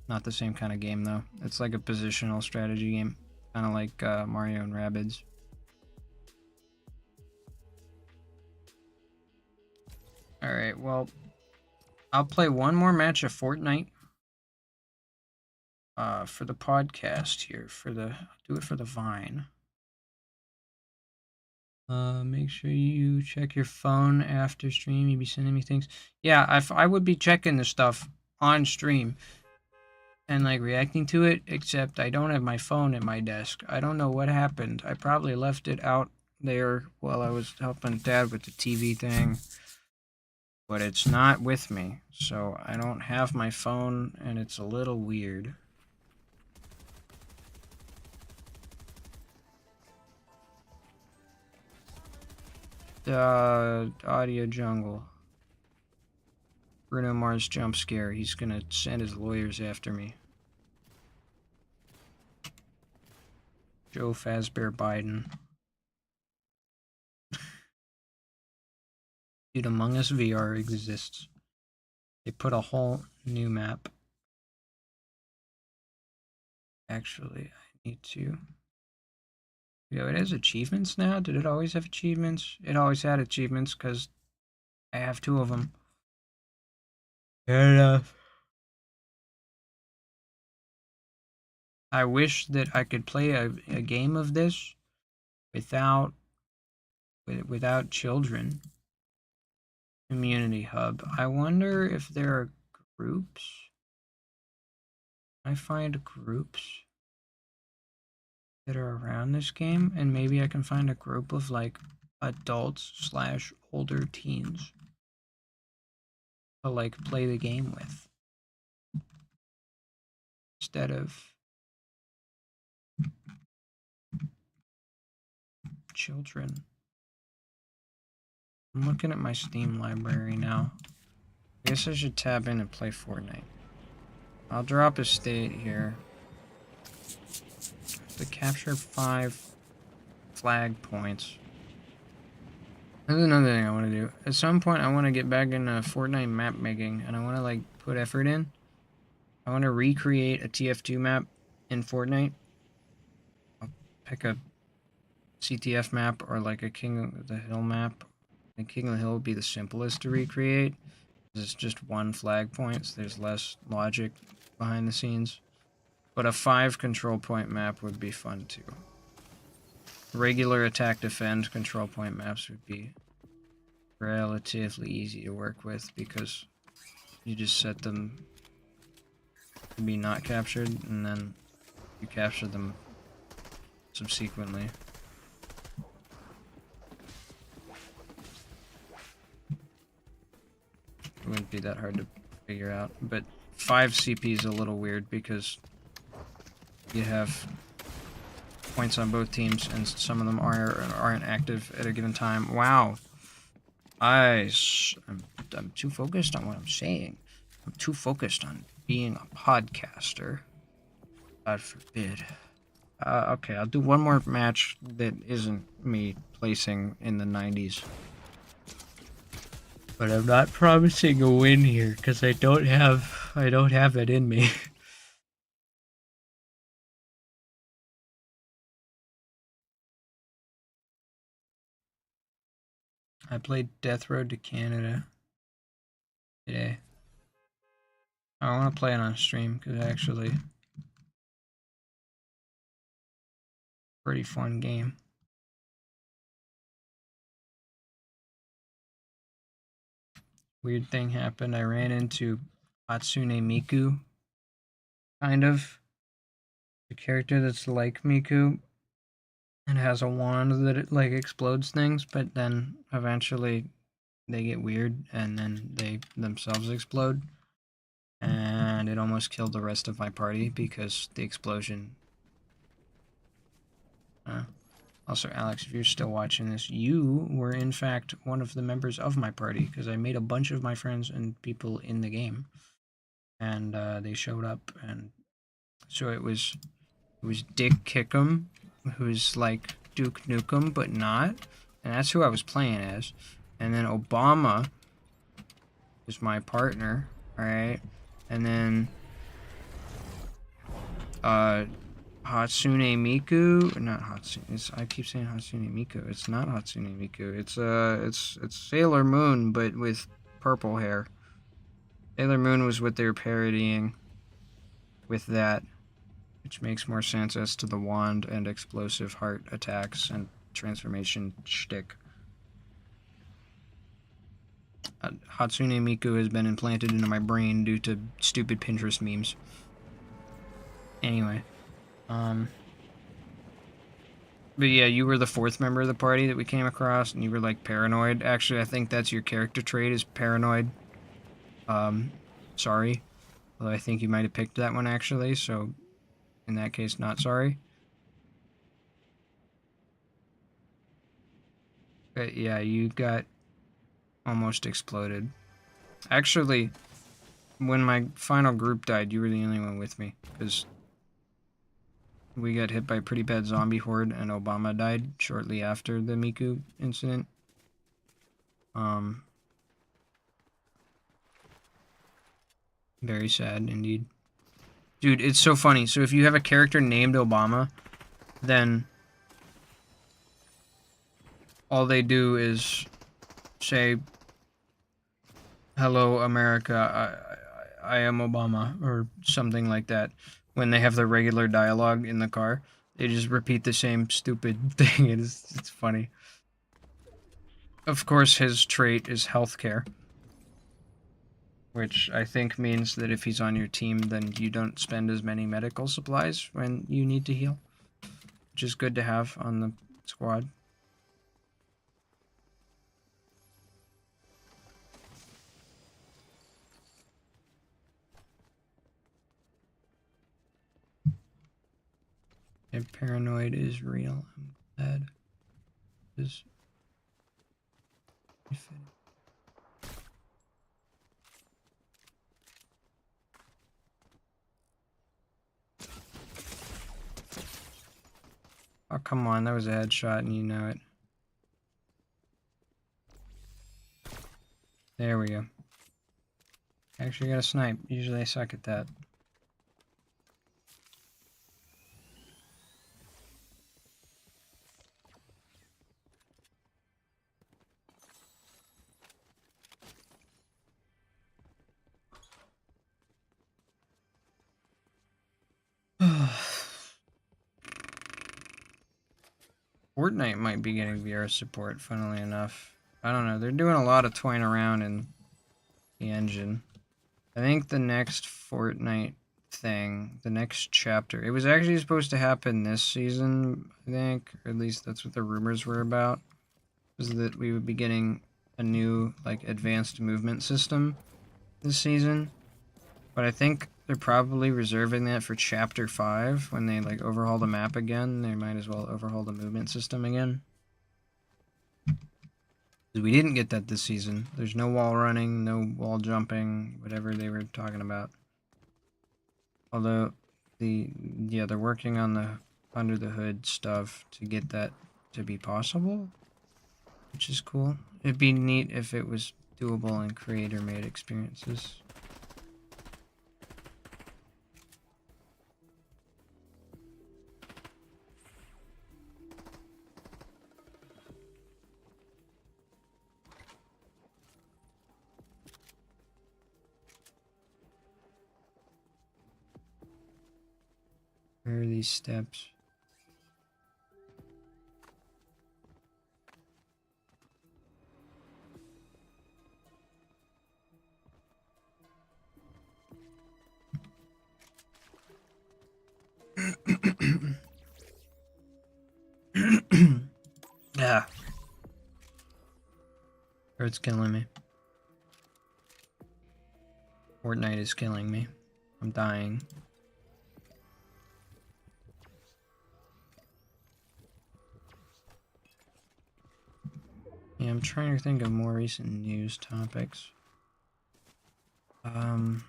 Not the same kind of game though. It's like a positional strategy game, kind of like Mario and Rabbids. All right, well, I'll play one more match of Fortnite for the podcast here. Do it for the Vine. Make sure you check your phone after stream. You'd be sending me things. Yeah, if I would be checking the stuff on stream and like reacting to it, except I don't have my phone at my desk. I don't know what happened. I probably left it out there while I was helping Dad with the TV thing, but it's not with me. So I don't have my phone, and it's a little weird. Audio jungle. Bruno Mars jump scare. He's gonna send his lawyers after me. Joe Fazbear Biden. Dude, Among Us VR exists. They put a whole new map. Actually, I need to. Yo, it has achievements now? Did it always have achievements? It always had achievements because I have 2 of them. Fair enough. I wish that I could play a game of this without children. Community hub. I wonder if there are groups. I find groups that are around this game, and maybe I can find a group of like adults / older teens to like play the game with instead of children. I'm looking at my Steam library now. I guess I should tab in and play Fortnite. I'll drop a state here. To capture 5 flag points. There's another thing I want to do. At some point, I want to get back into Fortnite map making, and I want to like put effort in. I want to recreate a TF2 map in Fortnite. I'll pick a CTF map or like a King of the Hill map. And King of the Hill would be the simplest to recreate. It's just 1 flag point, so there's less logic behind the scenes. But a 5 control point map would be fun too. Regular attack defend control point maps would be relatively easy to work with because you just set them to be not captured and then you capture them subsequently. It wouldn't be that hard to figure out, but 5 CP is a little weird because you have points on both teams and some of them aren't active at a given time. Wow. I'm too focused on what I'm saying. I'm too focused on being a podcaster. God forbid. Okay, I'll do one more match that isn't me placing in the 90s. But I'm not promising a win here because I don't have it in me. I played Death Road to Canada today. I want to play it on stream because it's actually a pretty fun game. Weird thing happened. I ran into Hatsune Miku, kind of. The character that's like Miku and has a wand that it like explodes things, but then eventually they get weird and then they themselves explode. And it almost killed the rest of my party because the explosion. Also, Alex, if you're still watching this, you were in fact one of the members of my party because I made a bunch of my friends and people in the game, and they showed up, and so it was Dick Kickham, who's like Duke Nukem but not, and that's who I was playing as, and then Obama was my partner, all right, and then Hatsune Miku, not Hatsune. I keep saying Hatsune Miku. It's not Hatsune Miku. It's Sailor Moon, but with purple hair. Sailor Moon was what they were parodying with that, which makes more sense as to the wand and explosive heart attacks and transformation shtick. Hatsune Miku has been implanted into my brain due to stupid Pinterest memes. Anyway, but yeah, you were the fourth member of the party that we came across, and you were like paranoid. Actually, I think that's your character trait is paranoid. Sorry. Although I think you might have picked that one actually, so in that case, not sorry. But yeah, you got almost exploded. Actually, when my final group died, you were the only one with me, because we got hit by a pretty bad zombie horde, and Obama died shortly after the Miku incident. Very sad indeed. Dude, it's so funny. So if you have a character named Obama, then all they do is say, "Hello, America, I am Obama," or something like that. When they have their regular dialogue in the car, they just repeat the same stupid thing. It's funny. Of course, his trait is healthcare, which I think means that if he's on your team, then you don't spend as many medical supplies when you need to heal, which is good to have on the squad. If paranoid is real, I'm glad. Is oh, come on, that was a headshot and you know it. There we go. Actually got a snipe. Usually I suck at that. Fortnite might be getting VR support, funnily enough. I don't know. They're doing a lot of toying around in the engine. I think the next Fortnite thing, the next chapter, it was actually supposed to happen this season, I think, or at least that's what the rumors were about, was that we would be getting a new, like, advanced movement system this season. But I think they're probably reserving that for Chapter 5. When they, like, overhaul the map again, they might as well overhaul the movement system again. We didn't get that this season. There's no wall running, no wall jumping, whatever they were talking about. Although, they're working on the under the hood stuff to get that to be possible, which is cool. It'd be neat if it was doable and creator-made experiences. Where are these steps? Yeah. It's killing me. Fortnite is killing me. I'm dying. Yeah, I'm trying to think of more recent news topics. God,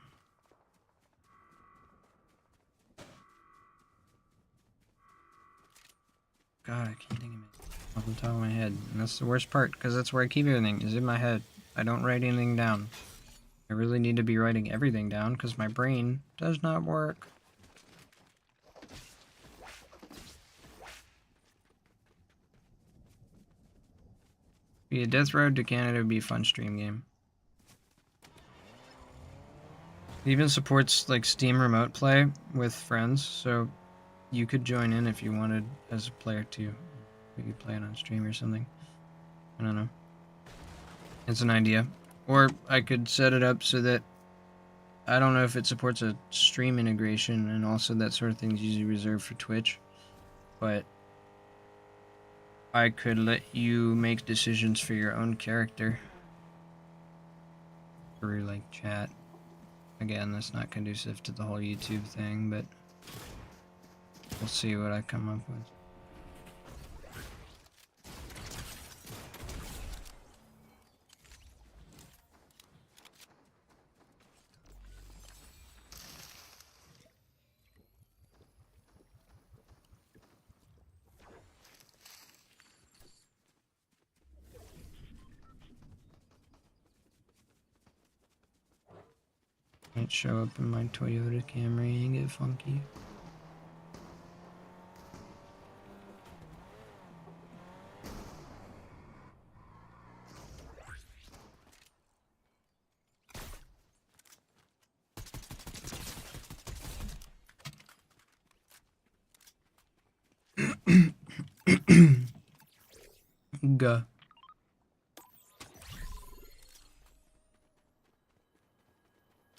I can't think of it off the top of my head. And that's the worst part, because that's where I keep everything, is in my head. I don't write anything down. I really need to be writing everything down, because my brain does not work. Be a Death Road to Canada would be a fun stream game. It even supports like Steam Remote Play with friends, so you could join in if you wanted as a player too. We could play it on stream or something. I don't know. It's an idea. Or I could set it up so that I don't know if it supports a stream integration, and also that sort of thing is usually reserved for Twitch, but I could let you make decisions for your own character through like chat. Again, that's not conducive to the whole YouTube thing, but we'll see what I come up with. Might show up in my Toyota Camry and get funky. Gah.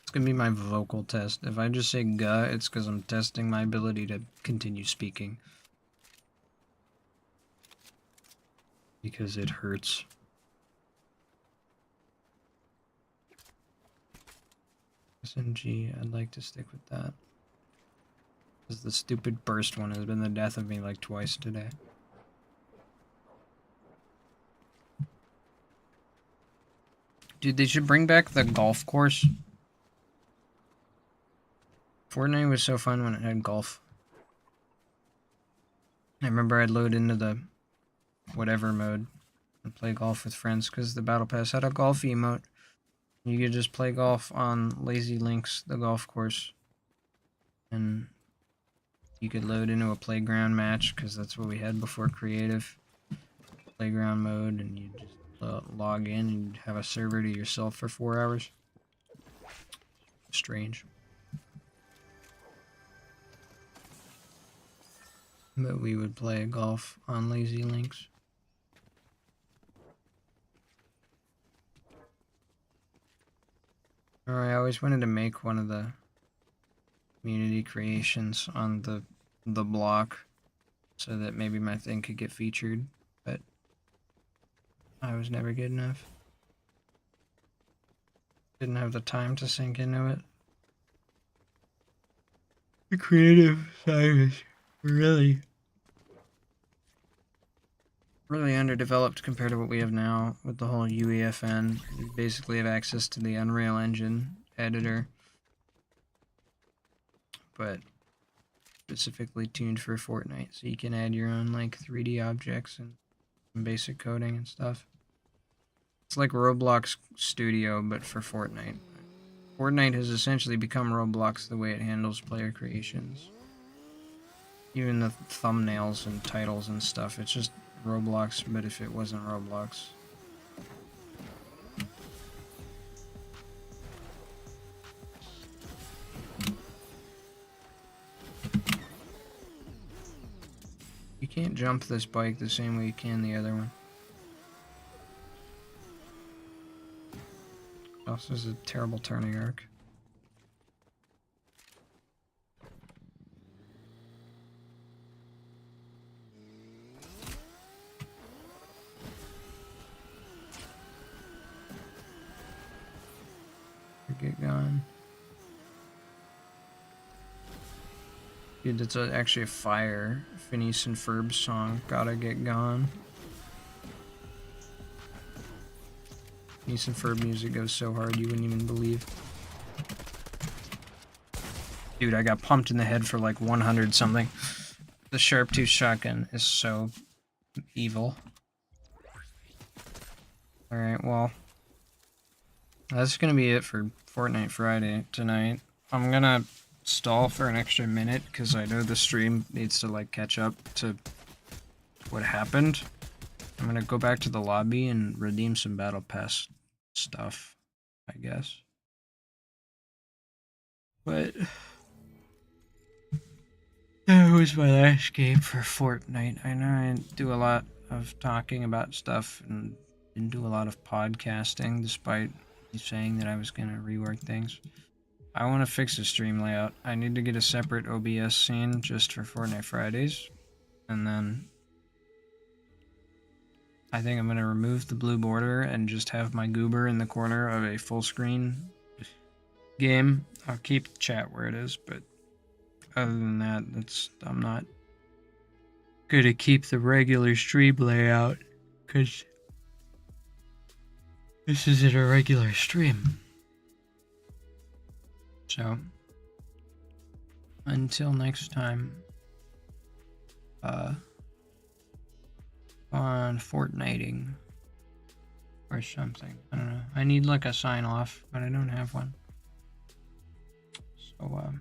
It's gonna be my vocal test. If I just say gah, it's because I'm testing my ability to continue speaking. Because it hurts. SNG, I'd like to stick with that. Because the stupid burst one has been the death of me like twice today. Dude, they should bring back the golf course. Fortnite was so fun when it had golf. I remember I'd load into the whatever mode and play golf with friends because the Battle Pass had a golf emote. You could just play golf on Lazy Links, the golf course. And you could load into a playground match because that's what we had before creative. Playground mode, and you just log in and you'd have a server to yourself for 4 hours. Strange. But we would play golf on Lazy Links. I always wanted to make one of the community creations on the block so that maybe my thing could get featured, but I was never good enough. Didn't have the time to sink into it. The creative side is really underdeveloped compared to what we have now with the whole UEFN. You basically have access to the Unreal Engine editor, but specifically tuned for Fortnite, so you can add your own like 3D objects and some basic coding and stuff. It's like Roblox Studio, but for Fortnite. Fortnite has essentially become Roblox the way it handles player creations. Even the thumbnails and titles and stuff, it's just Roblox, but if it wasn't Roblox. You can't jump this bike the same way you can the other one. Also, this is a terrible turning arc. Get gone. Dude, that's actually a fire. Phineas and Ferb's song, Gotta Get Gone. Phineas and Ferb music goes so hard you wouldn't even believe. Dude, I got pumped in the head for like 100 something. The Sharptooth shotgun is so evil. Alright, well. That's gonna be it for Fortnite Friday tonight. I'm gonna stall for an extra minute because I know the stream needs to like catch up to what happened. I'm gonna go back to the lobby and redeem some battle pass stuff, I guess. But that was my last game for Fortnite. I know I didn't do a lot of talking about stuff and didn't do a lot of podcasting despite me saying that I was gonna rework things. I want to fix the stream layout. I need to get a separate OBS scene just for Fortnite Fridays. And then I think I'm going to remove the blue border and just have my goober in the corner of a full screen game. I'll keep chat where it is, but other than that, I'm not going to keep the regular stream layout because this isn't a regular stream. So, until next time, on Fortniting or something. I don't know. I need like a sign off, but I don't have one. So,